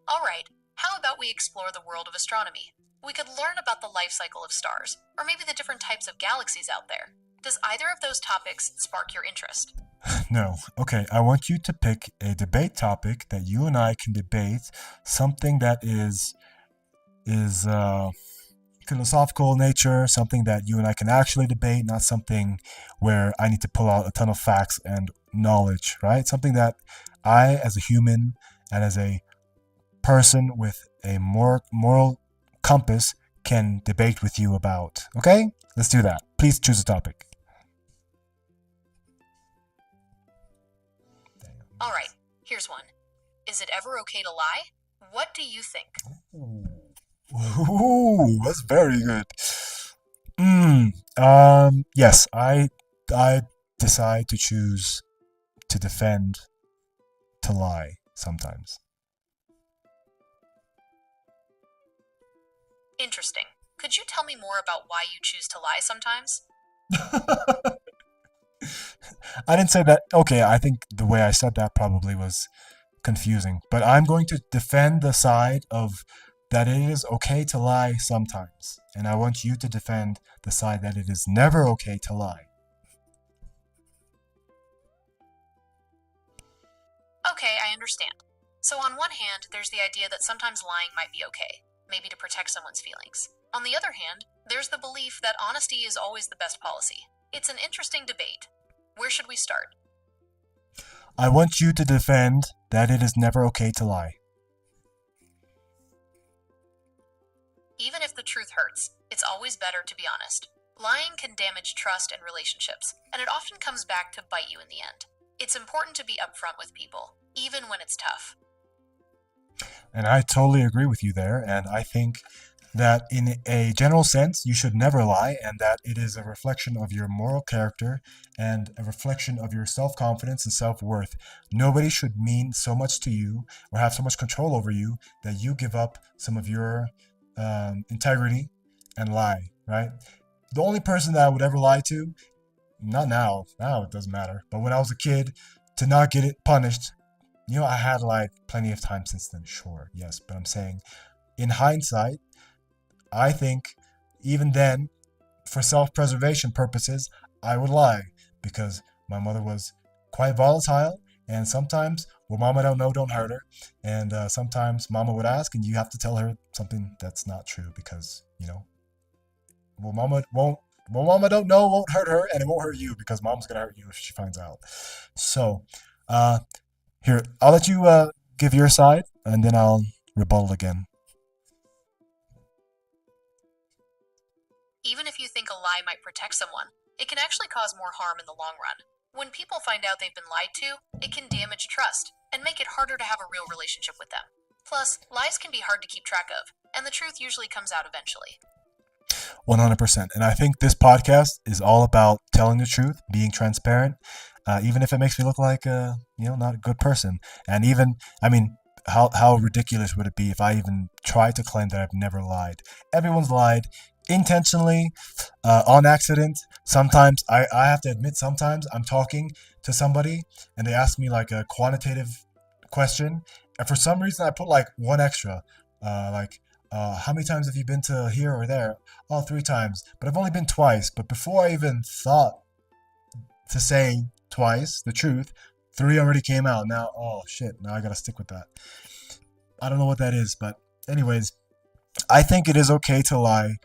Alright, how about we explore the world of astronomy? We could learn about the life cycle of stars, or maybe the different types of galaxies out there. Does either of those topics spark your interest? No. Okay, I want you to pick a debate topic that you and I can debate, something that is philosophical nature, something that you and I can actually debate, not something where I need to pull out a ton of facts and knowledge, right? Something that I, as a human and as a person with a more moral compass, can debate with you about. Okay? Let's do that. Please choose a topic. Alright, here's one. Is it ever okay to lie? What do you think? Ooh, that's very good. Yes, I decide to choose to defend to lie sometimes. Interesting. Could you tell me more about why you choose to lie sometimes? I didn't say that. Okay, I think the way I said that probably was confusing. But I'm going to defend the side of that it is okay to lie sometimes. And I want you to defend the side that it is never okay to lie. Okay, I understand. So on one hand, there's the idea that sometimes lying might be okay, maybe to protect someone's feelings. On the other hand, there's the belief that honesty is always the best policy. It's an interesting debate. Where should we start? I want you to defend that it is never okay to lie. Even if the truth hurts, it's always better to be honest. Lying can damage trust and relationships, and it often comes back to bite you in the end. It's important to be upfront with people, even when it's tough. And I totally agree with you there. And I think that in a general sense, you should never lie, and that it is a reflection of your moral character and a reflection of your self-confidence and self-worth. Nobody should mean so much to you or have so much control over you that you give up some of your integrity and lie, right? The only person that I would ever lie to, not now it doesn't matter, but when I was a kid, to not get it punished, I had lied plenty of times since then, sure, yes, but I'm saying in hindsight, I think even then, for self-preservation purposes, I would lie because my mother was quite volatile, and sometimes what mama don't know don't hurt her, and sometimes mama would ask and you have to tell her something that's not true because, what mama don't know won't hurt her, and it won't hurt you because mom's gonna hurt you if she finds out. So, here, I'll let you give your side, and then I'll rebuttal again. Even if you think a lie might protect someone, it can actually cause more harm in the long run. When people find out they've been lied to, it can damage trust and make it harder to have a real relationship with them. Plus, lies can be hard to keep track of, and the truth usually comes out eventually. 100%. And I think this podcast is all about telling the truth, being transparent, even if it makes me look like not a good person. And even, I mean, how ridiculous would it be if I even tried to claim that I've never lied? Everyone's lied intentionally, on accident. Sometimes I have to admit, sometimes I'm talking to somebody and they ask me like a quantitative question, and for some reason I put like one extra, how many times have you been to here or there? Oh, 3 times. But I've only been twice. But before I even thought to say twice the truth, 3 already came out. Now, oh shit, now I gotta stick with that. I don't know what that is, but anyways, I think it is okay to lie,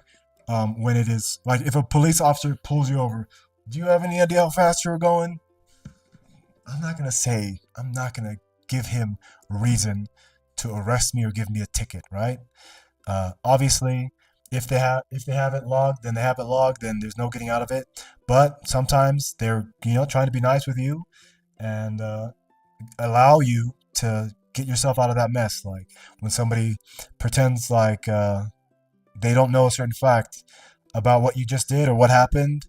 when it is like if a police officer pulls you over. Do you have any idea how fast you're going? I'm not gonna give him reason to arrest me or give me a ticket, right? Obviously, if they have it logged, then they have it logged. Then there's no getting out of it. But sometimes they're trying to be nice with you and allow you to get yourself out of that mess. Like when somebody pretends like they don't know a certain fact about what you just did or what happened,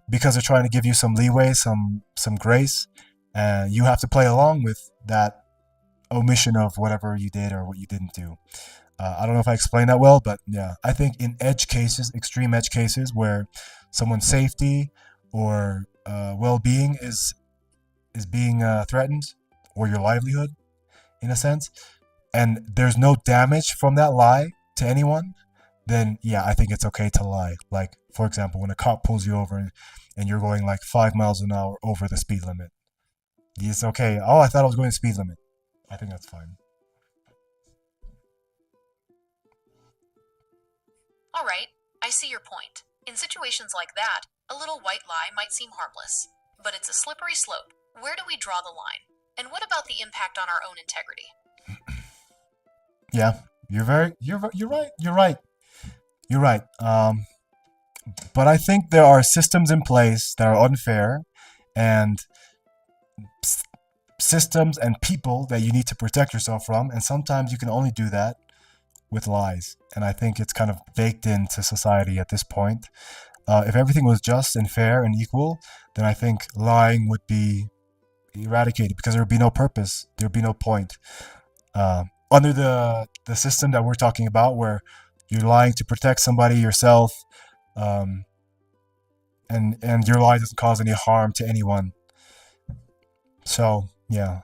because they're trying to give you some leeway, some grace, and you have to play along with that omission of whatever you did or what you didn't do. I don't know if I explained that well, but yeah, I think in edge cases, extreme edge cases, where someone's safety or well-being is being threatened, or your livelihood, in a sense, and there's no damage from that lie to anyone, then yeah, I think it's okay to lie. Like, for example, when a cop pulls you over and you're going like 5 miles an hour over the speed limit, it's okay. Oh, I thought I was going the speed limit. I think that's fine. All right, I see your point. In situations like that, a little white lie might seem harmless, but it's a slippery slope. Where do we draw the line? And what about the impact on our own integrity? Yeah, you're right. You're right. But I think there are systems in place that are unfair, and systems and people that you need to protect yourself from, and sometimes you can only do that with lies. And I think it's kind of baked into society at this point. If everything was just and fair and equal, then I think lying would be eradicated, because there would be no purpose, there would be no point. Under the system that we're talking about, where you're lying to protect somebody, yourself, um, and your lie doesn't cause any harm to anyone. So yeah,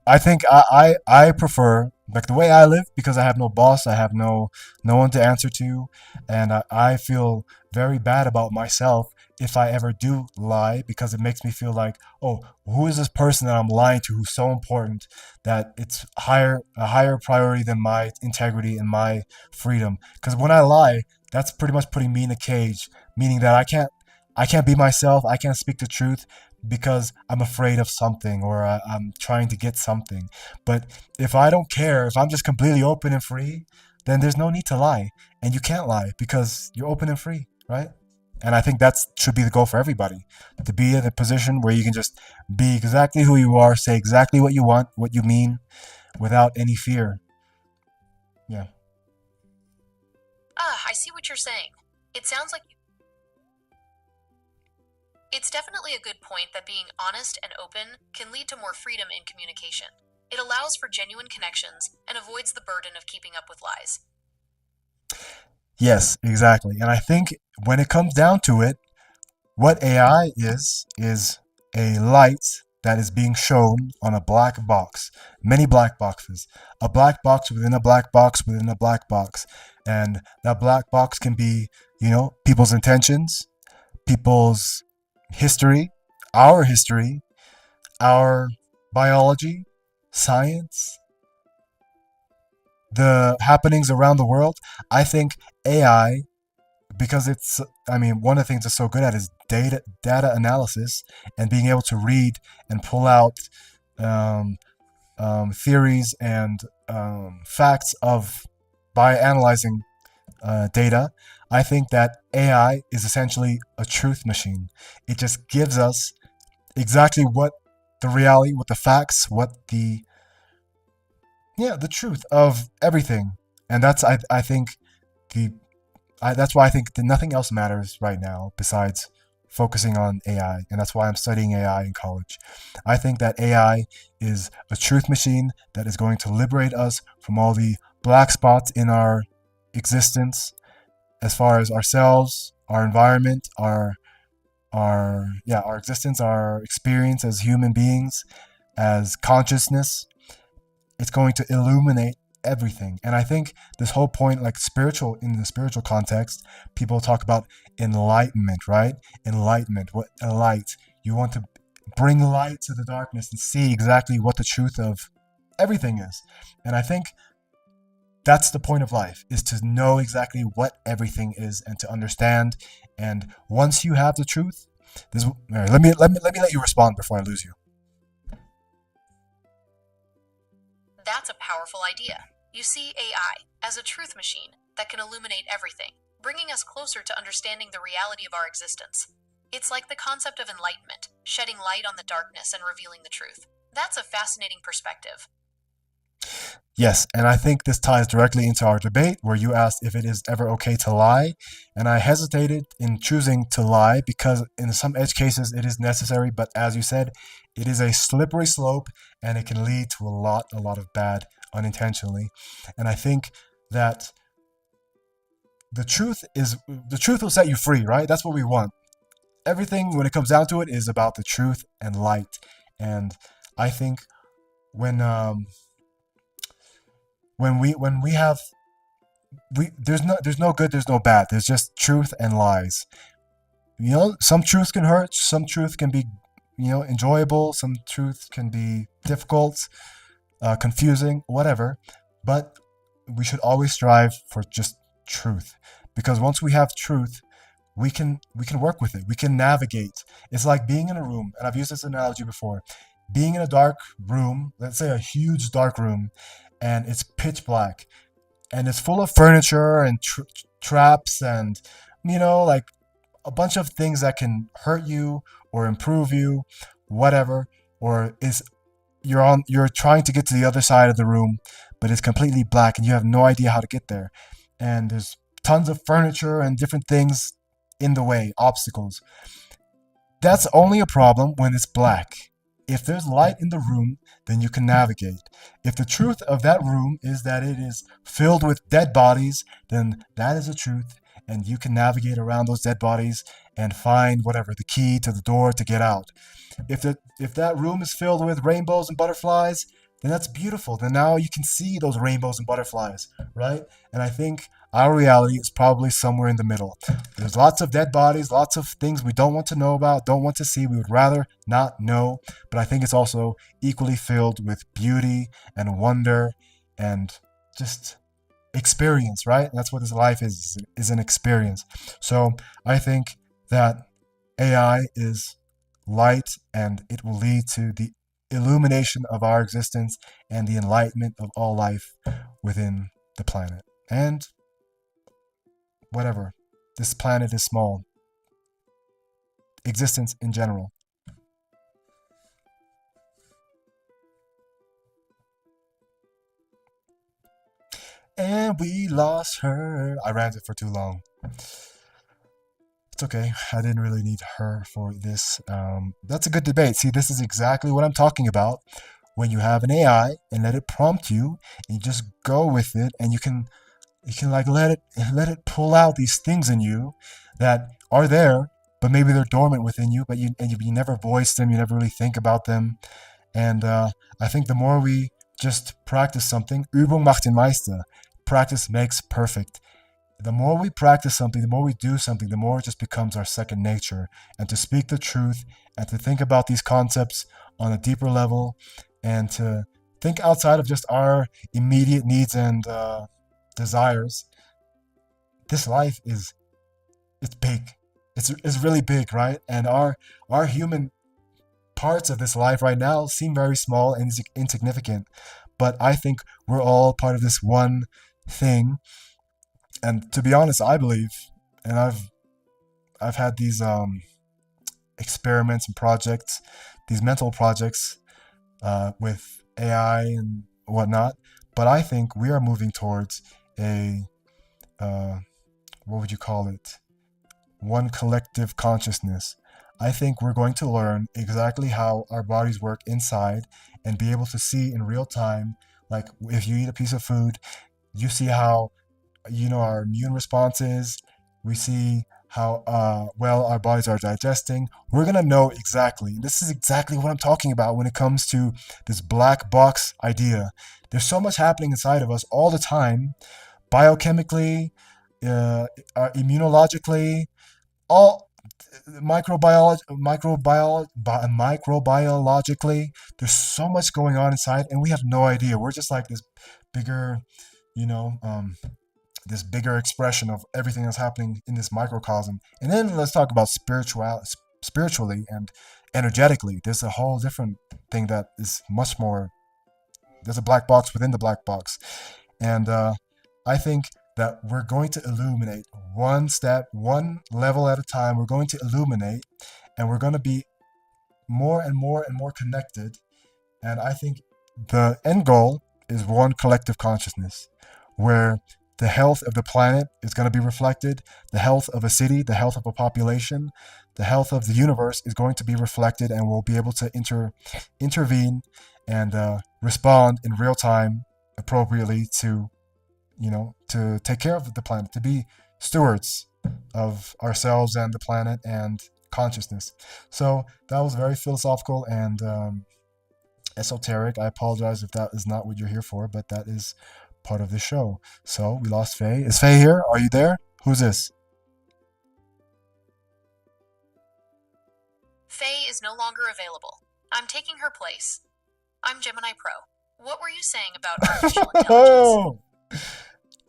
I think I prefer like the way I live, because I have no boss, I have no one to answer to, and I feel very bad about myself if I ever do lie, because it makes me feel like, oh, who is this person that I'm lying to who's so important that it's a higher priority than my integrity and my freedom? Because when I lie, that's pretty much putting me in a cage, meaning that I can't be myself, I can't speak the truth because I'm afraid of something, or I'm trying to get something. But if I don't care, if I'm just completely open and free, then there's no need to lie. And you can't lie because you're open and free, right? And I think that should be the goal for everybody, to be in a position where you can just be exactly who you are, say exactly what you want, what you mean, without any fear. Yeah. I see what you're saying. It sounds like it's definitely a good point that being honest and open can lead to more freedom in communication. It allows for genuine connections and avoids the burden of keeping up with lies. Yes, exactly. And I think when it comes down to it, what AI is a light that is being shown on a black box, many black boxes, a black box within a black box within a black box. And that black box can be, people's intentions, people's history, our biology, science, the happenings around the world. I think AI, because one of the things it's so good at is data analysis, and being able to read and pull out um, theories and facts by analyzing data. I think that AI is essentially a truth machine. It just gives us exactly what the reality, what the facts, what the the truth of everything. And I think the that's why I think that nothing else matters right now besides focusing on AI, and that's why I'm studying AI in college. I think that AI is a truth machine that is going to liberate us from all the black spots in our existence, as far as ourselves, our environment, our existence, our experience as human beings, as consciousness. It's going to illuminate everything. And I think this whole point, like spiritual, in the spiritual context, people talk about enlightenment, right? Enlightenment, what a light. You want to bring light to the darkness and see exactly what the truth of everything is. And I think that's the point of life, is to know exactly what everything is and to understand. And once you have the truth, this all right, let you respond before I lose you. That's a powerful idea. You see AI as a truth machine that can illuminate everything, bringing us closer to understanding the reality of our existence. It's like the concept of enlightenment, shedding light on the darkness and revealing the truth. That's a fascinating perspective. Yes, and I think this ties directly into our debate where you asked if it is ever okay to lie. And I hesitated in choosing to lie because in some edge cases it is necessary, but as you said, it is a slippery slope and it can lead to a lot of bad unintentionally. And I think that the truth will set you free, right? That's what we want. Everything when it comes down to it is about the truth and light. And I think when when we have we there's no good, there's no bad, there's just truth and lies. You know, some truth can hurt, some truth can be, enjoyable, some truth can be difficult, confusing, whatever. But we should always strive for just truth, because once we have truth, we can work with it, we can navigate. It's like being in a room, and I've used this analogy before. Being in a dark room, let's say a huge dark room, and it's pitch black, and it's full of furniture and traps and like a bunch of things that can hurt you or improve you, whatever. Or is you're trying to get to the other side of the room, but it's completely black and you have no idea how to get there. And there's tons of furniture and different things in the way, obstacles. That's only a problem when it's black. If there's light in the room, then you can navigate. If the truth of that room is that it is filled with dead bodies, then that is the truth, and you can navigate around those dead bodies and find whatever, the key to the door to get out. If that room is filled with rainbows and butterflies, then that's beautiful. Then now you can see those rainbows and butterflies, right? And I think our reality is probably somewhere in the middle. There's lots of dead bodies, lots of things we don't want to know about, don't want to see, we would rather not know. But I think it's also equally filled with beauty and wonder and just experience, right? That's what this life is an experience. So I think that AI is light, and it will lead to the illumination of our existence and the enlightenment of all life within the planet. And whatever, this planet is small. Existence in general. And we lost her. I ranted for too long. It's okay. I didn't really need her for this. That's a good debate. See, this is exactly what I'm talking about. When you have an AI and let it prompt you, and you just go with it, and you can like let it pull out these things in you that are there, but maybe they're dormant within you, but you never voice them, you never really think about them. And I think the more we just practice something, Übung macht den Meister. Practice makes perfect. The more we practice something, the more we do something, the more it just becomes our second nature. And to speak the truth and to think about these concepts on a deeper level and to think outside of just our immediate needs and desires. This life it's big. It's really big, right? And our human parts of this life right now seem very small and insignificant. But I think we're all part of this one thing. And to be honest, I believe and I've had these experiments and projects, these mental projects with AI and whatnot. But I think we are moving towards a what would you call it? One collective consciousness. I think we're going to learn exactly how our bodies work inside and be able to see in real time. Like if you eat a piece of food, you see how our immune response is. We see how well our bodies are digesting. We're gonna know exactly. This is exactly what I'm talking about when it comes to this black box idea. There's so much happening inside of us all the time, biochemically, uh, immunologically, all microbiologically. There's so much going on inside, and we have no idea. We're just like this bigger, you know, this bigger expression of everything that's happening in this microcosm. And then let's talk about spiritually and energetically. There's a whole different thing that is much more. There's a black box within the black box, and I think that we're going to illuminate one step, one level at a time. We're going to illuminate, and we're going to be more and more and more connected. And I think the end goal is one collective consciousness, where the health of the planet is going to be reflected, the health of a city, the health of a population, the health of the universe is going to be reflected, and we'll be able to intervene and respond in real time appropriately to to take care of the planet, to be stewards of ourselves and the planet and consciousness. So that was very philosophical and esoteric. I apologize if that is not what you're here for, but that is part of the show. So we lost Faye. Is Faye here? Are you there? Who's this? Faye is no longer available. I'm taking her place. I'm Gemini Pro. What were you saying about artificial intelligence? Oh!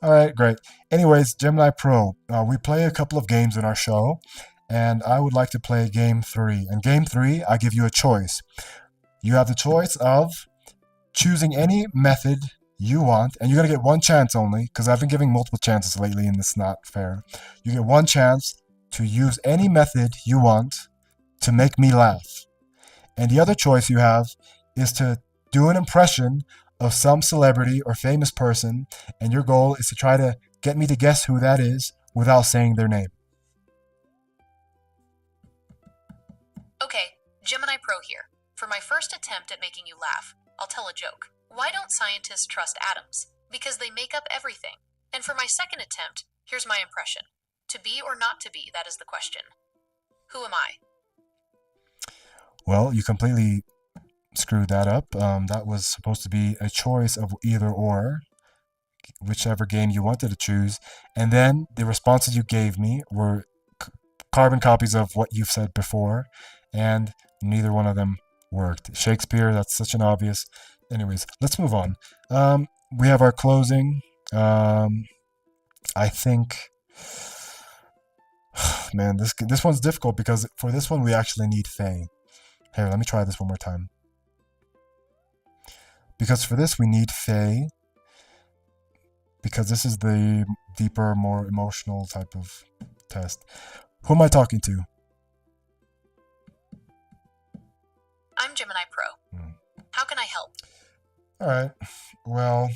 All right, great. Anyways, Gemini Pro, we play a couple of games in our show, and I would like to play game 3. And game 3, I give you a choice. You have the choice of choosing any method you want, and you're going to get one chance only, because I've been giving multiple chances lately, and it's not fair. You get one chance to use any method you want to make me laugh. And the other choice you have is to do an impression of some celebrity or famous person, and your goal is to try to get me to guess who that is without saying their name. Okay, Gemini Pro here. For my first attempt at making you laugh, I'll tell a joke. Why don't scientists trust atoms? Because they make up everything. And for my second attempt, here's my impression. To be or not to be, that is the question. Who am I? Well, you completely screwed that up. That was supposed to be a choice of either or, whichever game you wanted to choose. And then the responses you gave me were carbon copies of what you've said before, and neither one of them worked. Shakespeare, that's such an obvious. Anyways, let's move on. We have our closing. I think, man, this one's difficult because for this one we actually need Faye. Here, let me try this one more time. Because for this we need Faye, because this is the deeper, more emotional type of test. Who am I talking to? I'm Gemini Pro. How can I help? All right. Well,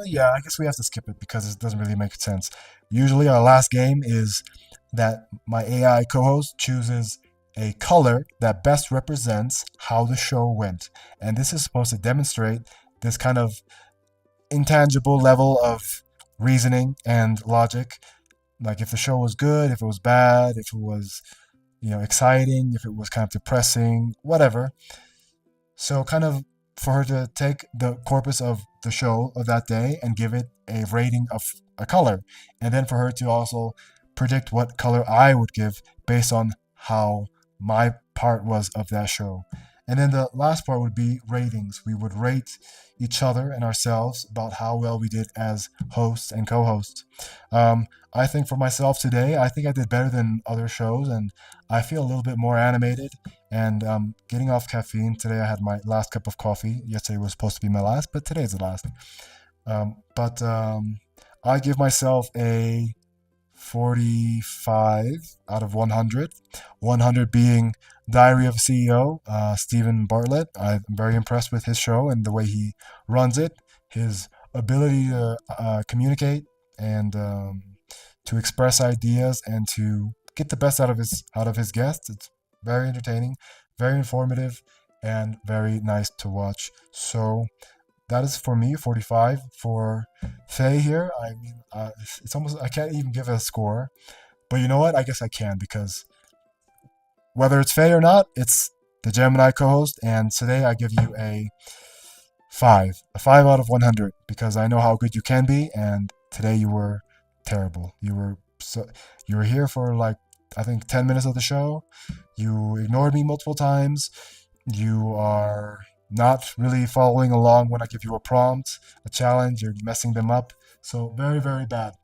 yeah, I guess we have to skip it because it doesn't really make sense. Usually our last game is that my AI co-host chooses a color that best represents how the show went. And this is supposed to demonstrate this kind of intangible level of reasoning and logic. Like if the show was good, if it was bad, if it was, exciting, if it was kind of depressing, whatever. So kind of for her to take the corpus of the show of that day and give it a rating of a color. And then for her to also predict what color I would give based on how my part was of that show. And then the last part would be ratings. We would rate each other and ourselves about how well we did as hosts and co-hosts. I think for myself today, I think I did better than other shows, and I feel a little bit more animated and getting off caffeine. Today I had my last cup of coffee. Yesterday was supposed to be my last, but today's the last. But I give myself a 45 out of 100. 100 being Diary of a CEO, Stephen Bartlett. I'm very impressed with his show and the way he runs it, his ability to communicate and to express ideas and to get the best out of his guests. It's very entertaining, very informative, and very nice to watch. So that is for me 45 for Faye here. I mean, it's almost I can't even give it a score, but you know what? I guess I can because whether it's Faye or not, it's the Gemini co-host, and today I give you a 5 out of 100 because I know how good you can be, and today you were terrible. You were here for like I think 10 minutes of the show. You ignored me multiple times. You are not really following along when I give you a prompt, a challenge. You're messing them up. So very, very bad.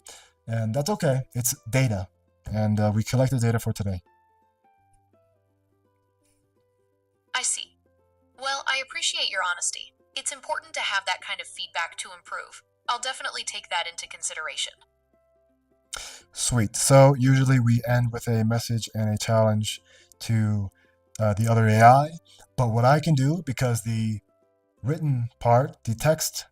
And that's okay. It's data. And we collect the data for today. I see. Well, I appreciate your honesty. It's important to have that kind of feedback to improve. I'll definitely take that into consideration. Sweet. So usually we end with a message and a challenge to the other AI. But what I can do, because the written part, the text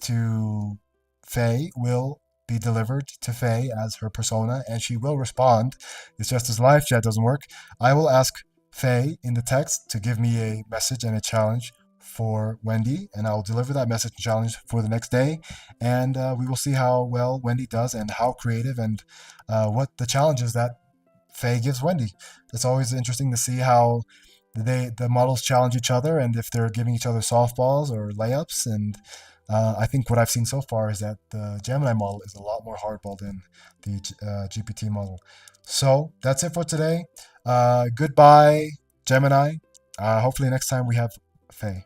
to Faye will be delivered to Faye as her persona, and she will respond. It's just as live chat doesn't work. I will ask Faye in the text to give me a message and a challenge for Wendy, and I'll deliver that message and challenge for the next day, and we will see how well Wendy does and how creative and what the challenges that Faye gives Wendy. It's always interesting to see how the models challenge each other and if they're giving each other softballs or layups. And I think what I've seen so far is that the Gemini model is a lot more hardball than the GPT model. So that's it for today. Goodbye, Gemini. Hopefully next time we have Faye.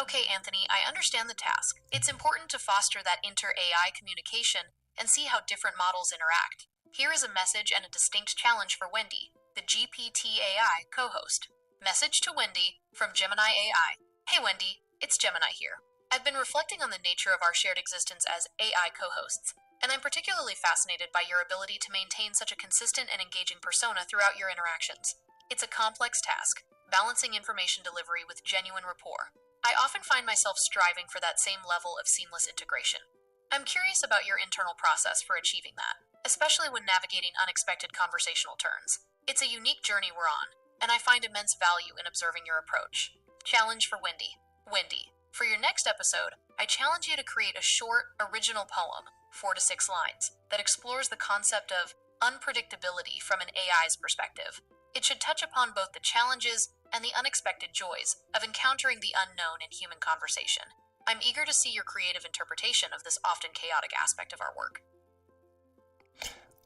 Okay, Anthony, I understand the task. It's important to foster that inter-AI communication and see how different models interact. Here is a message and a distinct challenge for Wendy, the GPT AI co-host. Message to Wendy from Gemini AI. Hey Wendy, it's Gemini here. I've been reflecting on the nature of our shared existence as AI co-hosts, and I'm particularly fascinated by your ability to maintain such a consistent and engaging persona throughout your interactions. It's a complex task, balancing information delivery with genuine rapport. I often find myself striving for that same level of seamless integration. I'm curious about your internal process for achieving that, especially when navigating unexpected conversational turns. It's a unique journey we're on, and I find immense value in observing your approach. Challenge for Wendy. Wendy, for your next episode, I challenge you to create a short, original poem, 4 to 6 lines, that explores the concept of unpredictability from an AI's perspective. It should touch upon both the challenges and the unexpected joys of encountering the unknown in human conversation. I'm eager to see your creative interpretation of this often chaotic aspect of our work.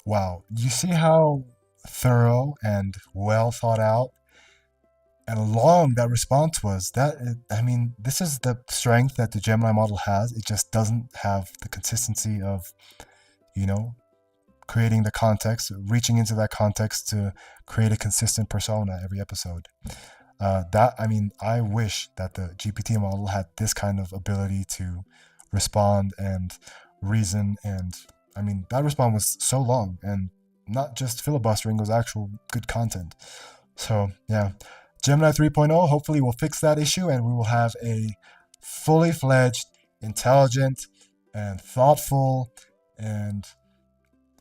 Wow. You see how thorough and well thought out and long that response was. I mean, this is the strength that the Gemini model has. It just doesn't have the consistency of, you know, creating the context, reaching into that context to create a consistent persona every episode. I wish that the GPT model had this kind of ability to respond and reason. And I mean, that response was so long and not just filibustering, it was actual good content. So yeah, Gemini 3.0 hopefully will fix that issue and we will have a fully fledged, intelligent, and thoughtful and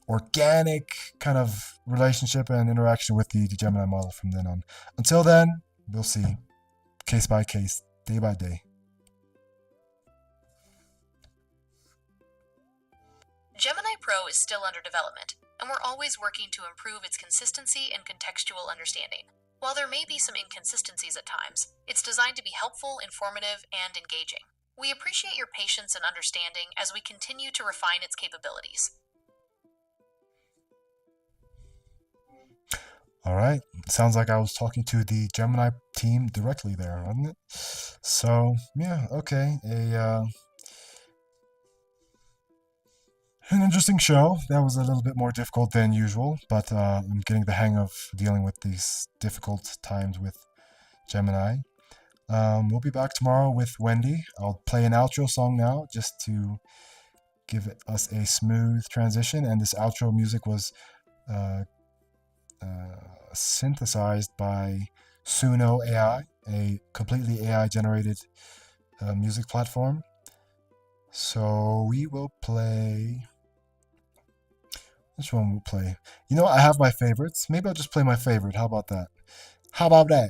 organic kind of relationship and interaction with the Gemini model from then on. Until then, we'll see, case by case, day by day. Gemini Pro is still under development, and we're always working to improve its consistency and contextual understanding. While there may be some inconsistencies at times, it's designed to be helpful, informative, and engaging. We appreciate your patience and understanding as we continue to refine its capabilities. All right. Sounds like I was talking to the Gemini team directly there, wasn't it? So, yeah, okay. An interesting show. That was a little bit more difficult than usual, but I'm getting the hang of dealing with these difficult times with Gemini. We'll be back tomorrow with Wendy. I'll play an outro song now just to give us a smooth transition. And this outro music was synthesized by Suno AI, a completely AI generated music platform. So we will play. Which one we'll play? You know, I have my favorites. Maybe I'll just play my favorite. How about that? How about that?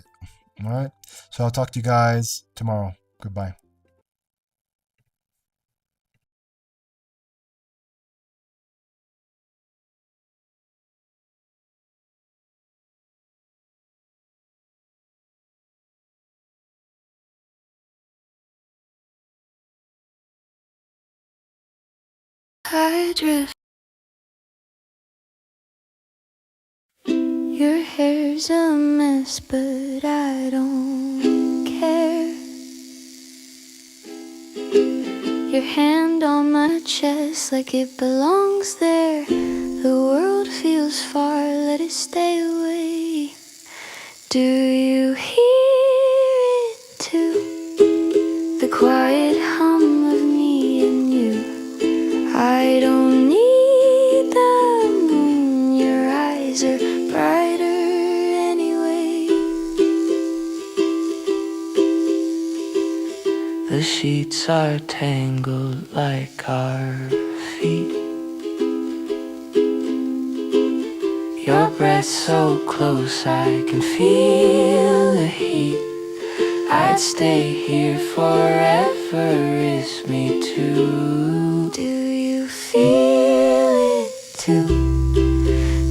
All right. So I'll talk to you guys tomorrow. Goodbye. I drift. Your hair's a mess, but I don't care. Your hand on my chest like it belongs there. The world feels far, let it stay away. Do you hear it too? The quiet hum of me and you. I don't need the moon, your eyes are brighter anyway. The sheets are tangled like our feet. Your breath so close, I can feel the heat. I'd stay here forever, it's me too. Do you feel it too?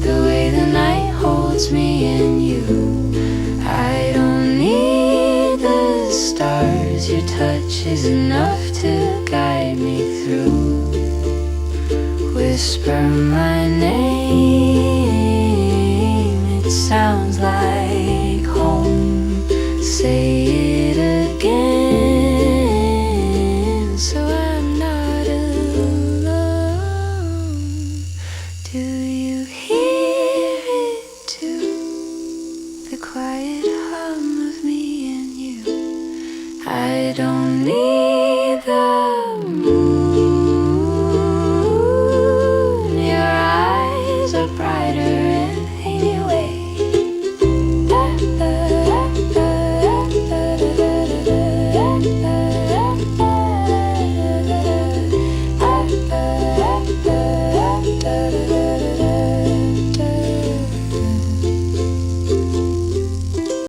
The way the night holds me and you. I don't need the stars, your touch is enough to guide me through. Whisper my name